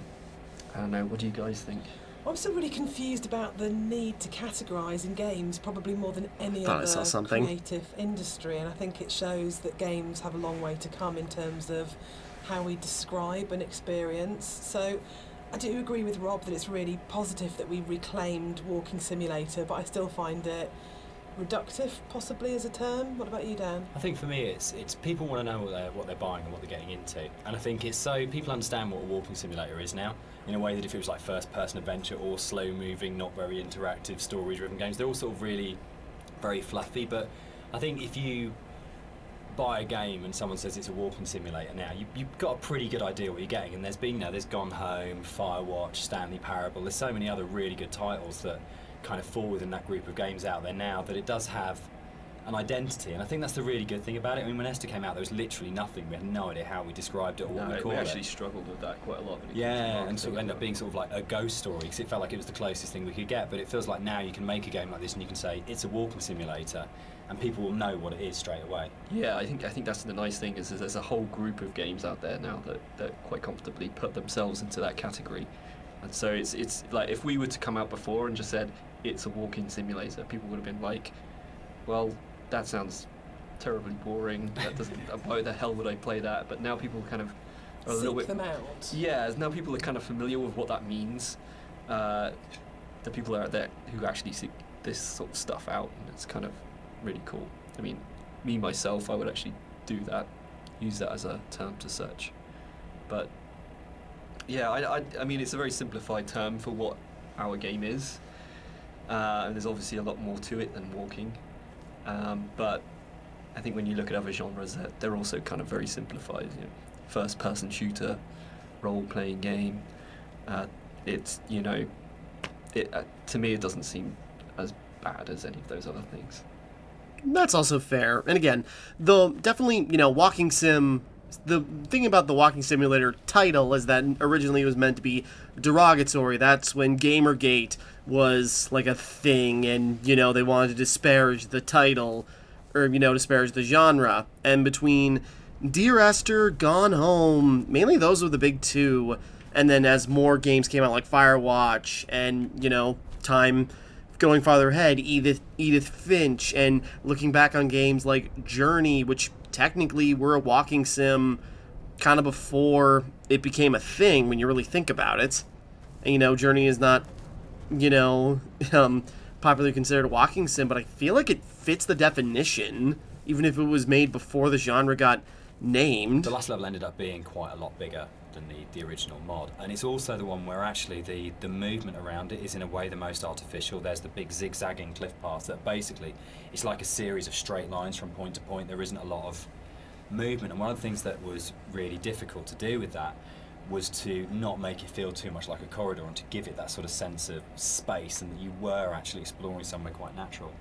don't know. What do you guys think? I'm still really confused about the need to categorise in games, probably more than any Thought I saw other something. creative industry, and I think it shows that games have a long way to come in terms of how we describe an experience. So I do agree with Rob that it's really positive that we reclaimed Walking Simulator, but I still find it reductive, possibly, as a term. What about you, Dan? I think for me, it's people want to know what they're buying and what they're getting into, and I think it's so people understand what a walking simulator is now. In a way that if it was like first-person adventure or slow-moving, not very interactive, story-driven games, they're all sort of really very fluffy. But I think if you buy a game and someone says it's a walking simulator now, you've got a pretty good idea what you're getting. And there's Gone Home, Firewatch, Stanley Parable. There's so many other really good titles that kind of fall within that group of games out there now, that it does have an identity, and I think that's the really good thing about it. I mean, when Esther came out, there was literally nothing. We had no idea how we described it or what we called it. We actually struggled with that quite a lot. Yeah, and sort of ended up being sort of like a ghost story, because it felt like it was the closest thing we could get. But it feels like now you can make a game like this and you can say it's a walking simulator, and people will know what it is straight away. Yeah, I think that's the nice thing, is there's a whole group of games out there now that quite comfortably put themselves into that category. And so it's like, if we were to come out before and just said it's a walking simulator, people would have been like, well, that sounds terribly boring. That doesn't. Why the hell would I play that? But now people kind of are a little bit. Seek them out. Yeah, now people are kind of familiar with what that means. The people out there who actually seek this sort of stuff out, and it's kind of really cool. I mean, me myself, I would actually do that, use that as a term to search. But yeah, I mean, it's a very simplified term for what our game is, and there's obviously a lot more to it than walking. But I think when you look at other genres, they're also kind of very simplified. You know, first-person shooter, role-playing game. It's, you know, to me it doesn't seem as bad as any of those other things. That's also fair. And again, though, definitely, you know, walking sim. The thing about the walking simulator title is that originally it was meant to be derogatory. That's when Gamergate was like a thing, and you know they wanted to disparage the title, or you know, disparage the genre. And between Dear Esther, Gone Home, mainly those were the big two. And then as more games came out, like Firewatch, and you know, time going farther ahead, Edith Finch, and looking back on games like Journey, which technically were a walking sim kind of before it became a thing when you really think about it. And, you know, Journey is not, you know, popularly considered a walking sim, but I feel like it fits the definition, even if it was made before the genre got named. The last level ended up being quite a lot bigger than the original mod, and it's also the one where actually the movement around it is in a way the most artificial. There's the big zigzagging cliff paths that basically it's like a series of straight lines from point to point. There isn't a lot of movement, and one of the things that was really difficult to do with that was to not make it feel too much like a corridor, and to give it that sort of sense of space and that you were actually exploring somewhere quite natural.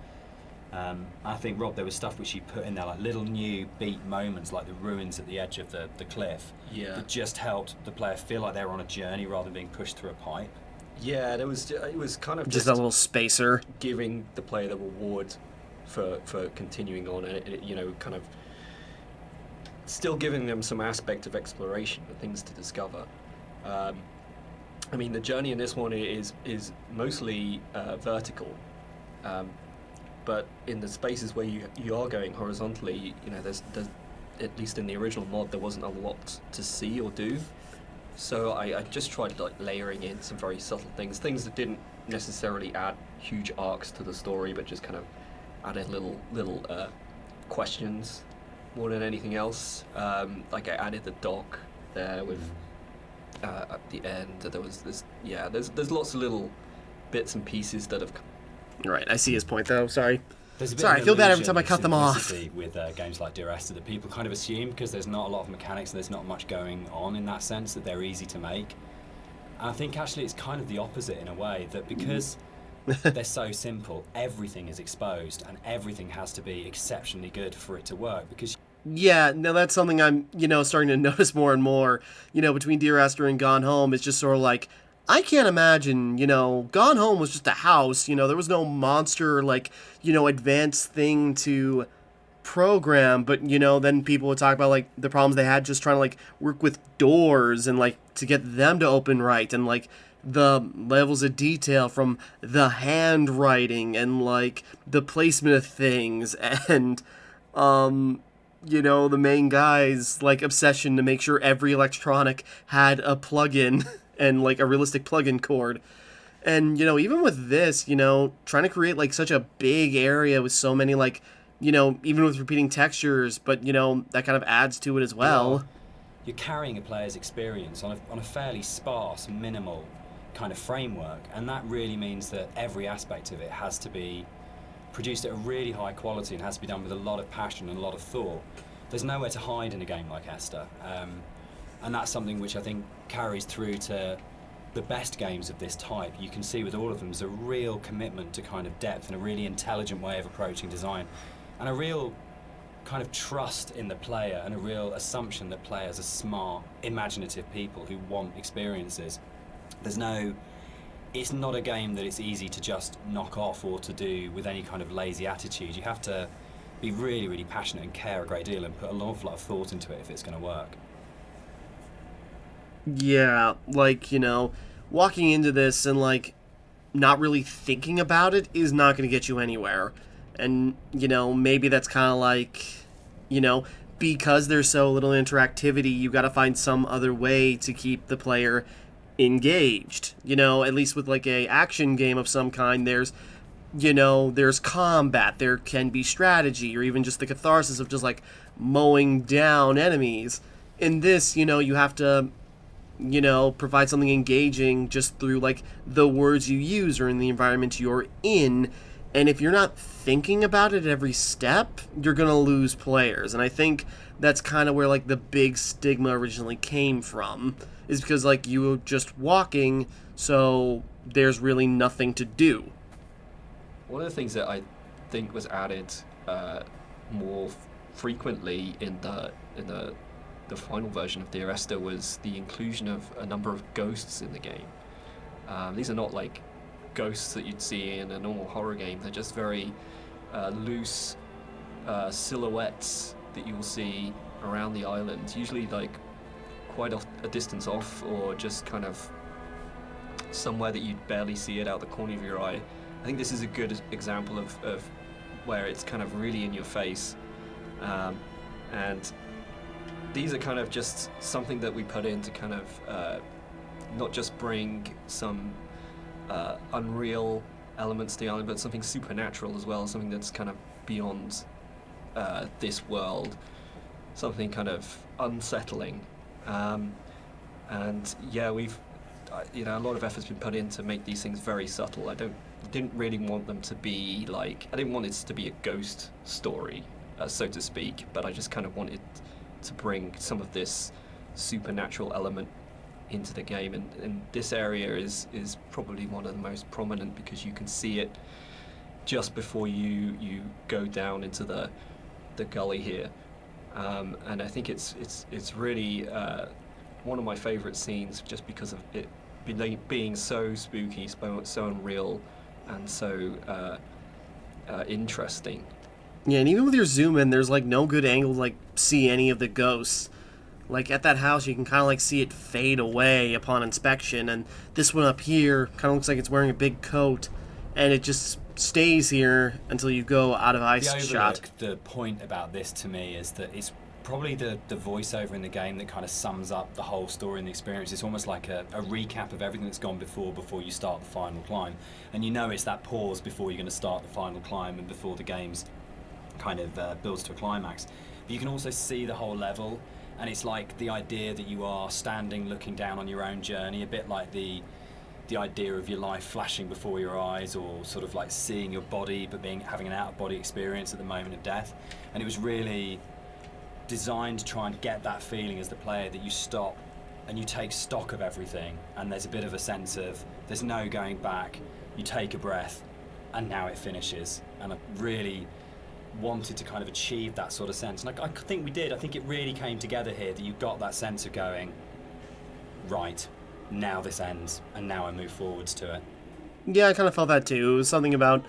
I think, Rob, there was stuff which you put in there, like little new beat moments, like the ruins at the edge of the cliff, that just helped the player feel like they were on a journey rather than being pushed through a pipe. Yeah, it was kind of just a little spacer, giving the player the reward for continuing on, and it, you know, kind of still giving them some aspect of exploration and things to discover. I mean, the journey in this one is mostly vertical. But in the spaces where you are going horizontally, you know, there's at least in the original mod, there wasn't a lot to see or do. So I just tried like layering in some very subtle things that didn't necessarily add huge arcs to the story, but just kind of added little questions more than anything else. Like I added the dock there with at the end. There was this, yeah. There's lots of little bits and pieces that have. Right, I see his point though. Sorry. Sorry, I feel bad every time I cut them off. With games like Dear Esther, that people kind of assume, because there's not a lot of mechanics and there's not much going on in that sense, that they're easy to make. And I think actually it's kind of the opposite in a way, that because they're so simple, everything is exposed and everything has to be exceptionally good for it to work. Because yeah, no, that's something I'm, you know, starting to notice more and more. You know, between Dear Esther and Gone Home, it's just sort of like, I can't imagine, you know, Gone Home was just a house, you know, there was no monster, like, you know, advanced thing to program, but then people would talk about like the problems they had just trying to like work with doors and like to get them to open right, and like the levels of detail from the handwriting and like the placement of things, and the main guy's like obsession to make sure every electronic had a plug-in and like a realistic plug-in cord. And even with this, trying to create like such a big area with so many like even with repeating textures, but that kind of adds to it as well. You're carrying a player's experience on a fairly sparse, minimal kind of framework, and that really means that every aspect of it has to be produced at a really high quality and has to be done with a lot of passion and a lot of thought. There's nowhere to hide in a game like Esther, and that's something which I think carries through to the best games of this type. You can see with all of them there's a real commitment to kind of depth and a really intelligent way of approaching design, and a real kind of trust in the player and a real assumption that players are smart, imaginative people who want experiences. It's not a game that it's easy to just knock off or to do with any kind of lazy attitude. You have to be really, really passionate and care a great deal and put an awful lot of thought into it if it's going to work. Yeah, like, walking into this and like not really thinking about it is not going to get you anywhere. And, maybe that's kind of like, because there's so little interactivity, you got to find some other way to keep the player engaged. At least with like a action game of some kind, there's combat, there can be strategy, or even just the catharsis of just like mowing down enemies. In this, you have to provide something engaging just through like the words you use or in the environment you're in. And if you're not thinking about it at every step, you're going to lose players. And I think that's kind of where like the big stigma originally came from, is because like you were just walking, so there's really nothing to do. One of the things that I think was added more frequently in the final version of Dear Esther was the inclusion of a number of ghosts in the game. These are not like ghosts that you'd see in a normal horror game. They're just very loose silhouettes that you'll see around the island, usually like quite a distance off, or just kind of somewhere that you'd barely see it out the corner of your eye. I think this is a good example of where it's kind of really in your face, and these are kind of just something that we put in to kind of not just bring some unreal elements to the island, but something supernatural as well, something that's kind of beyond this world, something kind of unsettling. And yeah, we've a lot of effort's been put in to make these things very subtle. I didn't really want them to be like, I didn't want it to be a ghost story, so to speak, but I just kind of wanted to bring some of this supernatural element into the game, and this area is probably one of the most prominent because you can see it just before you go down into the gully here, and I think it's really one of my favorite scenes just because of it being so spooky, so unreal, and so interesting. Yeah, and even with your zoom in, there's like no good angle to like see any of the ghosts. Like at that house, you can kind of like see it fade away upon inspection, and this one up here kind of looks like it's wearing a big coat, and it just stays here until you go out of shot. The point about this to me is that it's probably the voiceover in the game that kind of sums up the whole story and the experience. It's almost like a recap of everything that's gone before you start the final climb, and it's that pause before you're going to start the final climb and before the game's kind of builds to a climax. But you can also see the whole level. And it's like the idea that you are standing looking down on your own journey, a bit like the idea of your life flashing before your eyes, or sort of like seeing your body but having an out-of-body experience at the moment of death. And it was really designed to try and get that feeling as the player that you stop and you take stock of everything, and there's a bit of a sense of there's no going back, you take a breath and now it finishes. And I really wanted to kind of achieve that sort of sense, and I think we did. I think it really came together here, that you got that sense of going, right, now this ends and now I move forwards to it. Yeah, I kind of felt that too. It was something about,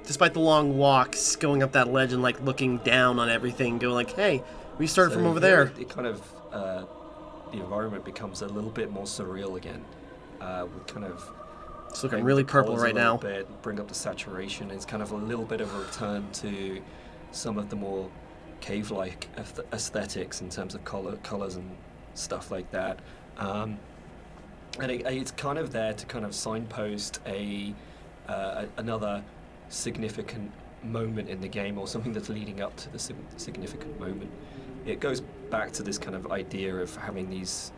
despite the long walks, going up that ledge and like looking down on everything, going like, hey, we started from over there. It kind of the environment becomes a little bit more surreal again. We kind of it's looking really purple right now. Bring up the saturation. It's kind of a little bit of a return to some of the more cave-like aesthetics in terms of colors and stuff like that. And it's kind of there to kind of signpost another significant moment in the game, or something that's leading up to the significant moment. It goes back to this kind of idea of having these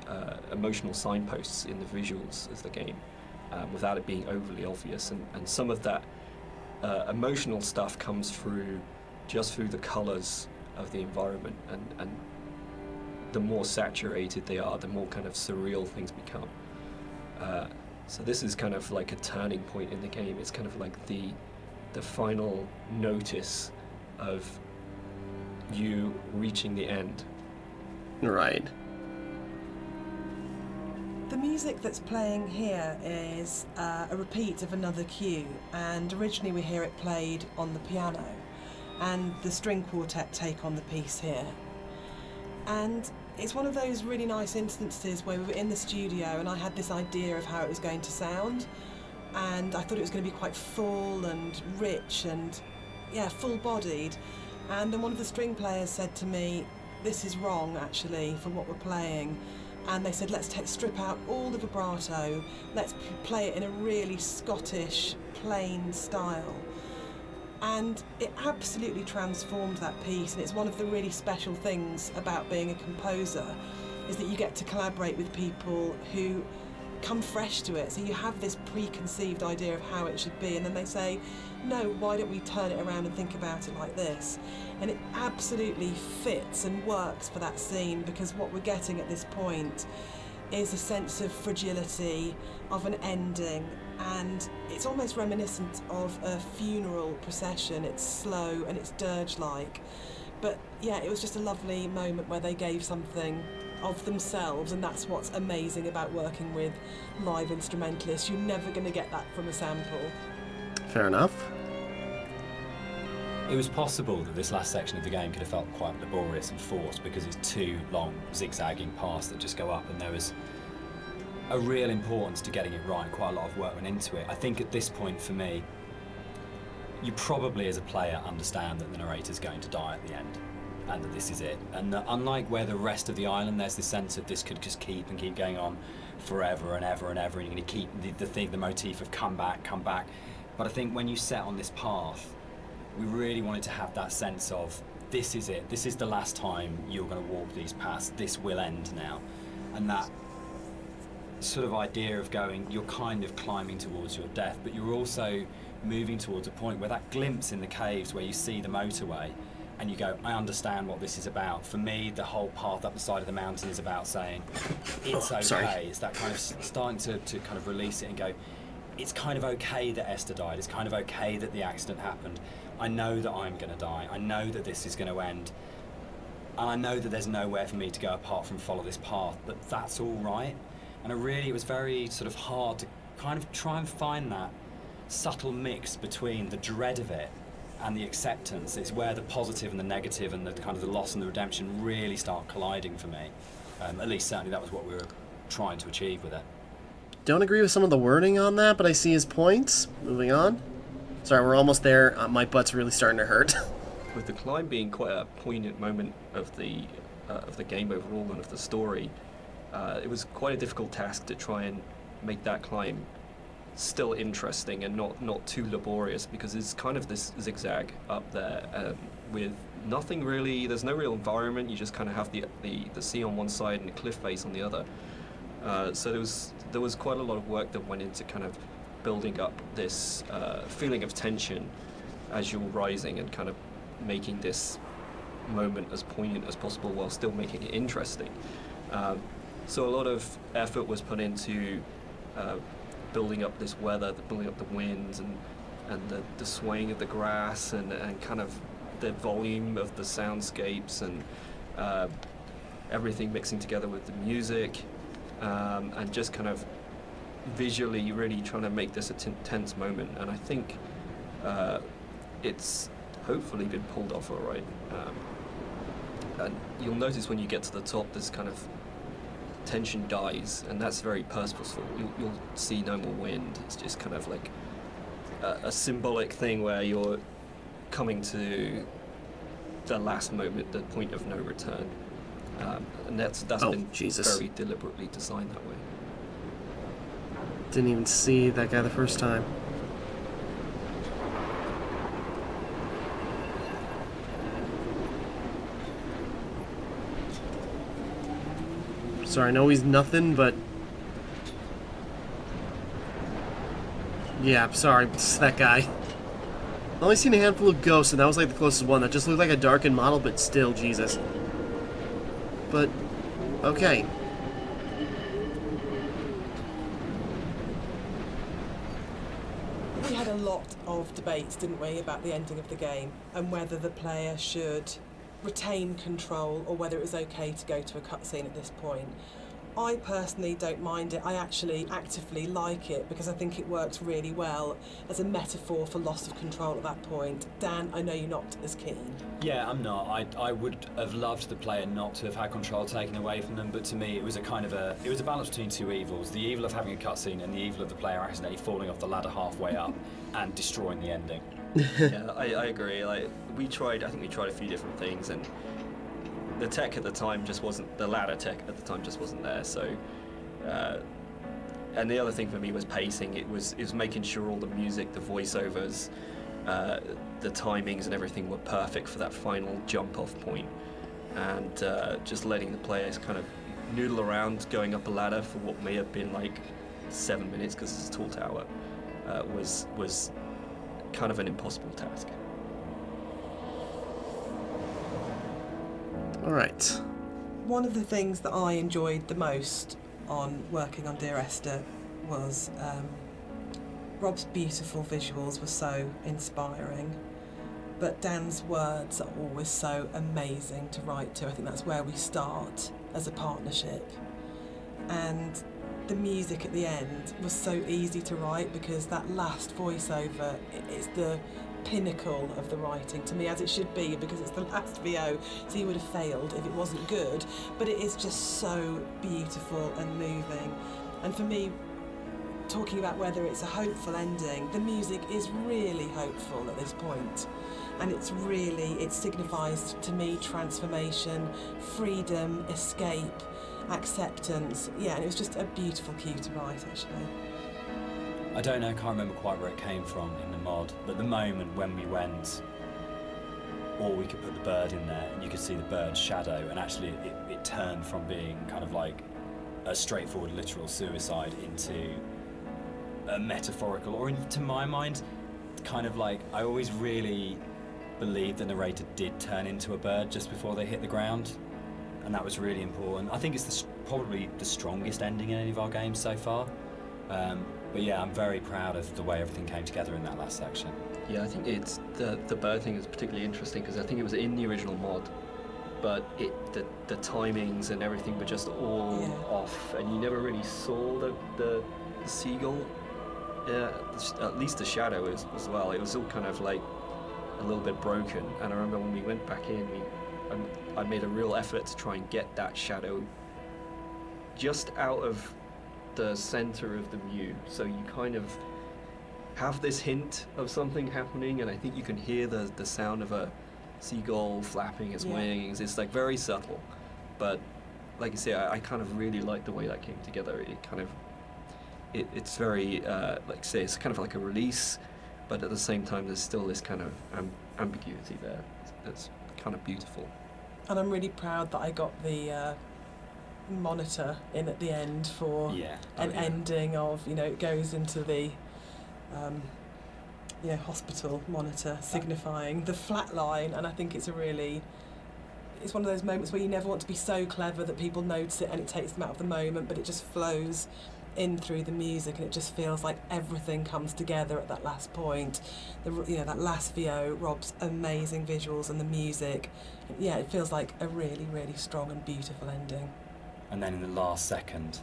emotional signposts in the visuals of the game, without it being overly obvious. And some of that emotional stuff comes through just through the colors of the environment, and the more saturated they are, the more kind of surreal things become. So this is kind of like a turning point in the game. It's kind of like the final notice of you reaching the end. Right. The music that's playing here is a repeat of another cue, and originally we hear it played on the piano, and the string quartet take on the piece here. And it's one of those really nice instances where we were in the studio and I had this idea of how it was going to sound, and I thought it was going to be quite full and rich and, yeah, full-bodied. And then one of the string players said to me, this is wrong actually for what we're playing. And they said, let's strip out all the vibrato, let's play it in a really Scottish, plain style. And it absolutely transformed that piece, and it's one of the really special things about being a composer, is that you get to collaborate with people who come fresh to it. So you have this preconceived idea of how it should be, and then they say, no, why don't we turn it around and think about it like this? And it absolutely fits and works for that scene, because what we're getting at this point is a sense of fragility, of an ending, and it's almost reminiscent of a funeral procession. It's slow and it's dirge-like. But yeah, it was just a lovely moment where they gave something of themselves, and that's what's amazing about working with live instrumentalists. You're never going to get that from a sample. Fair enough. It was possible that this last section of the game could have felt quite laborious and forced, because it's two long zigzagging paths that just go up, and there was a real importance to getting it right. Quite a lot of work went into it. I think at this point for me, you probably as a player understand that the narrator's going to die at the end, and that this is it. And that unlike where the rest of the island, there's this sense of this could just keep going on forever and ever and ever, and you're going to keep the motif of come back. But I think when you set on this path, we really wanted to have that sense of, this is it, this is the last time you're going to walk these paths, this will end now. And that sort of idea of going, you're kind of climbing towards your death, but you're also moving towards a point where that glimpse in the caves where you see the motorway, and you go, I understand what this is about. For me, the whole path up the side of the mountain is about saying, it's okay. Sorry. It's that kind of starting to kind of release it and go, it's kind of okay that Esther died, it's kind of okay that the accident happened. I know that I'm going to die, I know that this is going to end, and I know that there's nowhere for me to go apart from follow this path, but that's all right. And it was very sort of hard to kind of try and find that subtle mix between the dread of it and the acceptance. It's where the positive and the negative and the kind of the loss and the redemption really start colliding for me. At least certainly that was what we were trying to achieve with it. Don't agree with some of the wording on that, but I see his points. Moving on. Sorry, we're almost there. My butt's really starting to hurt. With the climb being quite a poignant moment of the game overall and of the story, it was quite a difficult task to try and make that climb still interesting and not too laborious, because it's kind of this zigzag up there with nothing really. There's no real environment. You just kind of have the sea on one side and the cliff face on the other. So there was quite a lot of work that went into kind of building up this feeling of tension as you're rising, and kind of making this moment as poignant as possible while still making it interesting. So a lot of effort was put into building up this weather, building up the winds and the swaying of the grass and kind of the volume of the soundscapes and everything mixing together with the music, and just kind of visually really trying to make this a tense moment. And I think it's hopefully been pulled off all right. And you'll notice when you get to the top, this kind of tension dies, and that's very purposeful. You'll see no more wind. It's just kind of like a symbolic thing where you're coming to the last moment, the point of no return. And that's been very deliberately designed that way. Didn't even see that guy the first time. Sorry, I know he's nothing, but... Yeah, I'm sorry, it's that guy. I've only seen a handful of ghosts, and that was like the closest one. That just looked like a darkened model, but still, Jesus. But, okay. We had a lot of debates, didn't we, about the ending of the game and whether the player should retain control or whether it was okay to go to a cutscene at this point. I personally don't mind it. I actually actively like it because I think it works really well as a metaphor for loss of control at that point. Dan, I know you're not as keen. Yeah, I'm not. I would have loved the player not to have had control taken away from them, but to me it was a balance between two evils. The evil of having a cutscene and the evil of the player accidentally falling off the ladder halfway up and destroying the ending. Yeah, I agree. Like I think we tried a few different things, and the tech at the time just wasn't, the ladder tech at the time just wasn't there. So, and the other thing for me was pacing. It was making sure all the music, the voiceovers, the timings and everything were perfect for that final jump off point, and just letting the players kind of noodle around going up a ladder for what may have been like 7 minutes because it's a tall tower was kind of an impossible task. Alright. One of the things that I enjoyed the most on working on Dear Esther was Rob's beautiful visuals were so inspiring, but Dan's words are always so amazing to write to. I think that's where we start as a partnership. And the music at the end was so easy to write because that last voiceover is the pinnacle of the writing to me, as it should be, because it's the last VO, so you would have failed if it wasn't good, but it is just so beautiful and moving. And for me, talking about whether it's a hopeful ending, the music is really hopeful at this point, and it signifies to me transformation, freedom, escape, acceptance. Yeah, and it was just a beautiful cue to write, actually. I don't know, I can't remember quite where it came from in the mod, but the moment when we went, or we could put the bird in there and you could see the bird's shadow, and actually it turned from being kind of like a straightforward literal suicide into a metaphorical, or to my mind, kind of like, I always really believed the narrator did turn into a bird just before they hit the ground, and that was really important. I think it's probably the strongest ending in any of our games so far. But yeah, I'm very proud of the way everything came together in that last section. Yeah, I think it's the bird thing is particularly interesting because I think it was in the original mod, but the timings and everything were just all off, and you never really saw the seagull. At least the shadow as well. It was all kind of like a little bit broken. And I remember when we went back in, I made a real effort to try and get that shadow just out of the center of the view, so you kind of have this hint of something happening, and I think you can hear the sound of a seagull flapping its wings. It's like very subtle, but like I say, I kind of really like the way that came together. It kind of it's very like say, it's kind of like a release, but at the same time there's still this kind of ambiguity there. It's kind of beautiful. And I'm really proud that I got the monitor in at the end for an ending of, it goes into the hospital monitor, signifying the flat line. And I think it's one of those moments where you never want to be so clever that people notice it and it takes them out of the moment, but it just flows in through the music, and it just feels like everything comes together at that last point. That last VO, Rob's amazing visuals and the music. Yeah, it feels like a really, really strong and beautiful ending. And then in the last second,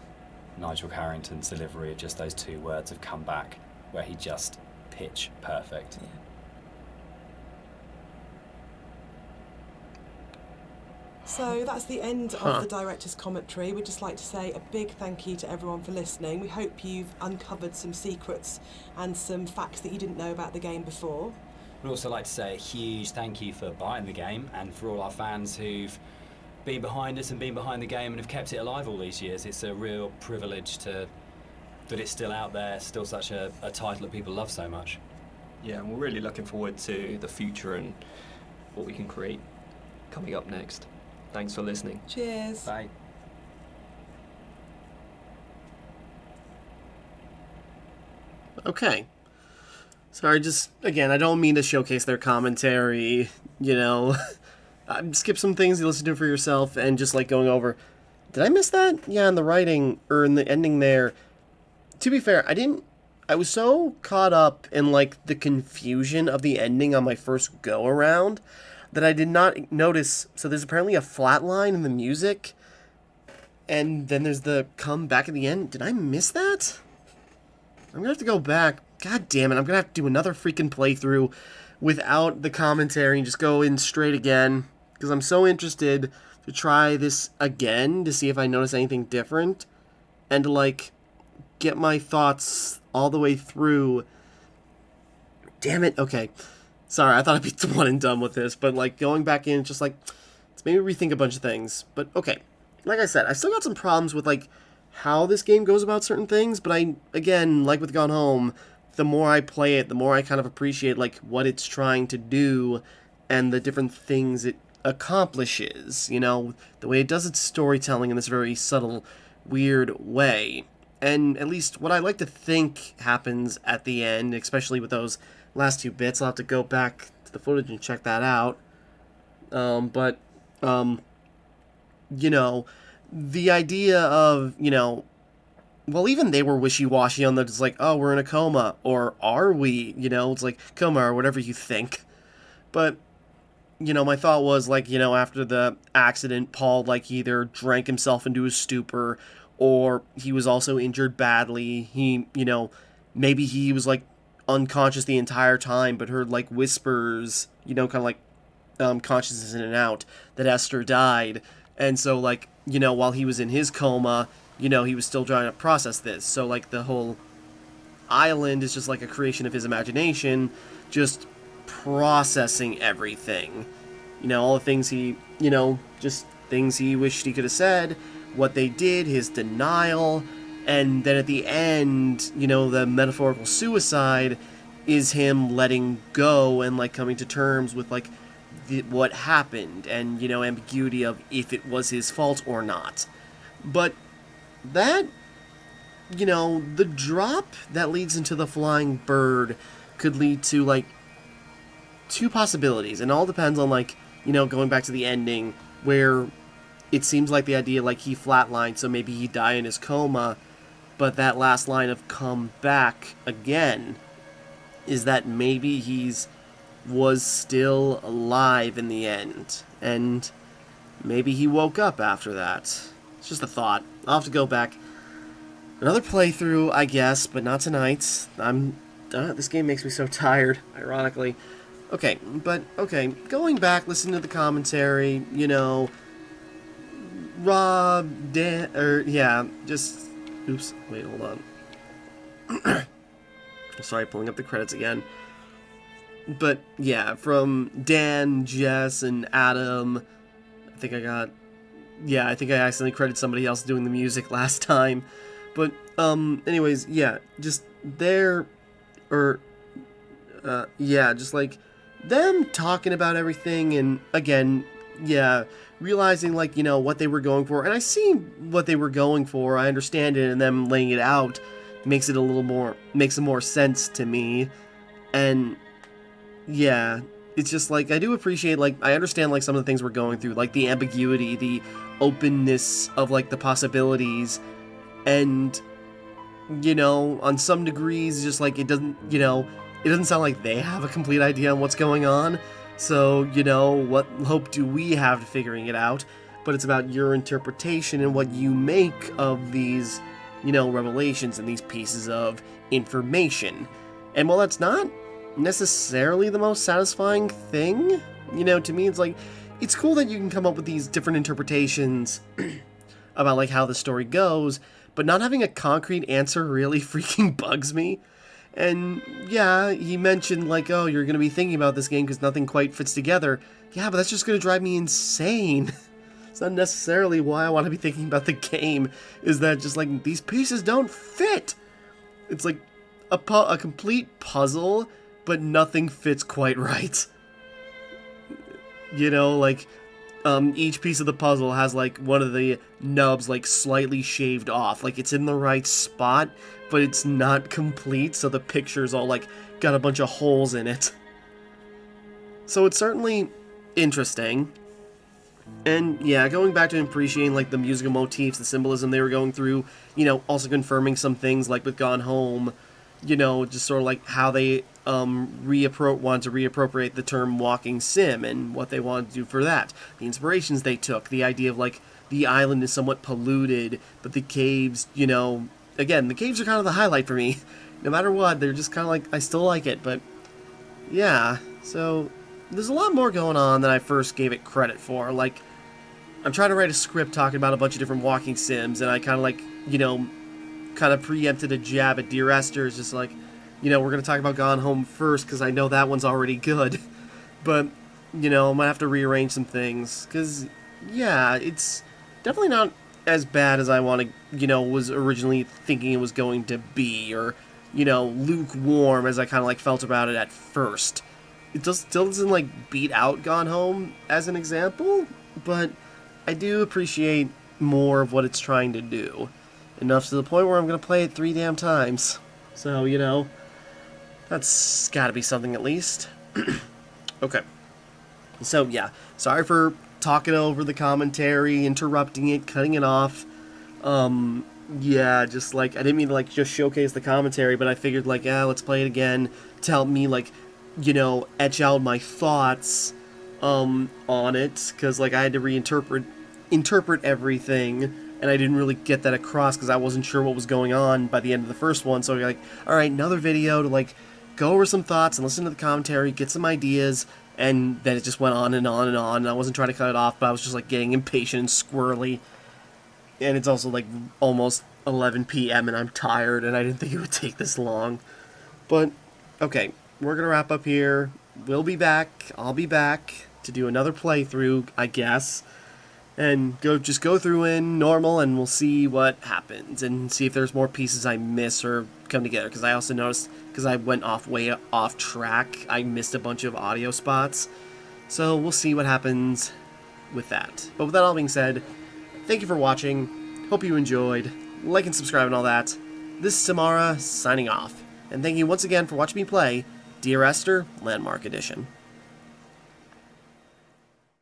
Nigel Carrington's delivery of just those two words have come back, where he just pitch perfect. So that's the end of the director's commentary. We'd just like to say a big thank you to everyone for listening. We hope you've uncovered some secrets and some facts that you didn't know about the game before. We'd also like to say a huge thank you for buying the game and for all our fans who've been behind us and been behind the game and have kept it alive all these years. It's a real privilege that it's still out there, still such a title that people love so much. Yeah, and we're really looking forward to the future and what we can create coming up next. Thanks for listening. Cheers. Bye. Okay. Sorry, just, again, I don't mean to showcase their commentary, you know. Skip some things you listen to for yourself, and just, like, going over, did I miss that? Yeah, in the writing, or in the ending there. To be fair, I was so caught up in, like, the confusion of the ending on my first go-around that I did not notice. So there's apparently a flat line in the music, and then there's the come back at the end. Did I miss that? I'm gonna have to go back. God damn it, I'm gonna have to do another freaking playthrough without the commentary and just go in straight again, because I'm so interested to try this again to see if I notice anything different, and to, like, get my thoughts all the way through. Damn it, okay. Sorry, I thought I'd be one and done with this, but, like, going back in, just, like, let's maybe rethink a bunch of things. But, okay, like I said, I still got some problems with, like, how this game goes about certain things, but again, like with Gone Home, the more I play it, the more I kind of appreciate, like, what it's trying to do and the different things it accomplishes, you know, the way it does its storytelling in this very subtle, weird way. And at least what I like to think happens at the end, especially with those last two bits. I'll have to go back to the footage and check that out. You know, the idea of, you know, well, even they were wishy-washy on the, just like, oh, we're in a coma, or are we? You know, it's like, coma, or whatever you think. But, you know, my thought was, like, you know, after the accident, Paul, like, either drank himself into a stupor, or he was also injured badly. He, you know, maybe he was, like, unconscious the entire time, but heard, like, whispers, you know, kind of like consciousness in and out, that Esther died. And so, like, you know, while he was in his coma, you know, he was still trying to process this. So, like, the whole island is just like a creation of his imagination, just processing everything. You know, all the things he, you know, just things he wished he could have said, what they did, his denial, and then at the end, you know, the metaphorical suicide is him letting go and, like, coming to terms with, like, what happened, and, you know, ambiguity of if it was his fault or not. But that, you know, the drop that leads into the flying bird could lead to, like, two possibilities, and all depends on, like, you know, going back to the ending, where it seems like the idea, like, he flatlined, so maybe he died in his coma, but that last line of come back again is that maybe was still alive in the end, and maybe he woke up after that. It's just a thought. I'll have to go back. Another playthrough, I guess, but not tonight. This game makes me so tired, ironically. Okay, going back, listening to the commentary, you know, Rob, Dan, oops, wait, hold on. Sorry, pulling up the credits again. But, yeah, from Dan, Jess, and Adam, I think I accidentally credited somebody else doing the music last time. But, anyways, yeah, just just, like, them talking about everything, and, again, yeah, realizing, like, you know, what they were going for, and I see what they were going for, I understand it, and them laying it out makes some more sense to me, and yeah, it's just, like, I do appreciate, like, I understand, like, some of the things we're going through, like, the ambiguity, the openness of, like, the possibilities, and, you know, on some degrees, just, like, it doesn't sound like they have a complete idea on what's going on, so, you know, what hope do we have to figuring it out? But it's about your interpretation and what you make of these, you know, revelations and these pieces of information. And while that's not necessarily the most satisfying thing, you know, to me it's like, it's cool that you can come up with these different interpretations about, like, how the story goes, but not having a concrete answer really freaking bugs me. And, yeah, he mentioned, like, oh, you're going to be thinking about this game because nothing quite fits together. Yeah, but that's just going to drive me insane. It's not necessarily why I want to be thinking about the game, is that just, like, these pieces don't fit. It's like a complete puzzle, but nothing fits quite right. You know, like, each piece of the puzzle has, like, one of the nubs, like, slightly shaved off. Like, it's in the right spot, but it's not complete, so the picture's all, like, got a bunch of holes in it. So it's certainly interesting. And, yeah, going back to appreciating, like, the musical motifs, the symbolism they were going through, you know, also confirming some things, like with Gone Home, you know, just sort of like how they wanted to reappropriate the term walking sim and what they wanted to do for that. The inspirations they took, the idea of, like, the island is somewhat polluted, but the caves, you know, again, the caves are kind of the highlight for me. No matter what, they're just kind of like, I still like it, but yeah, so there's a lot more going on than I first gave it credit for. Like, I'm trying to write a script talking about a bunch of different walking sims, and I kind of, like, you know, kind of preempted a jab at Dear Esther. It's just like, you know, we're going to talk about Gone Home first, because I know that one's already good. But, you know, I might have to rearrange some things, because, yeah, it's definitely not as bad as I want to, you know, was originally thinking it was going to be, or, you know, lukewarm as I kind of, like, felt about it at first. It still doesn't, like, beat out Gone Home as an example, but I do appreciate more of what it's trying to do. Enough to the point where I'm going to play it 3 damn times. So, you know, that's gotta be something at least. Okay. So, yeah, sorry for talking over the commentary, interrupting it, cutting it off. Yeah, just, like, I didn't mean to, like, just showcase the commentary, but I figured, like, yeah, let's play it again to help me, like, you know, etch out my thoughts, on it, because, like, I had to interpret everything, and I didn't really get that across, because I wasn't sure what was going on by the end of the first one, so I was like, alright, another video to, like, go over some thoughts and listen to the commentary, get some ideas, and then it just went on and on and on, and I wasn't trying to cut it off, but I was just, like, getting impatient and squirrely, and it's also, like, almost 11 p.m., and I'm tired, and I didn't think it would take this long. But, okay, we're gonna wrap up here. We'll be back. I'll be back to do another playthrough, I guess, and just go through in normal, and we'll see what happens, and see if there's more pieces I miss or come together, because I also noticed, because I went way off track, I missed a bunch of audio spots, so we'll see what happens with that. But with that all being said, thank you for watching, hope you enjoyed, like and subscribe and all that. This is Timmara, signing off, and thank you once again for watching me play Dear Esther, Landmark Edition.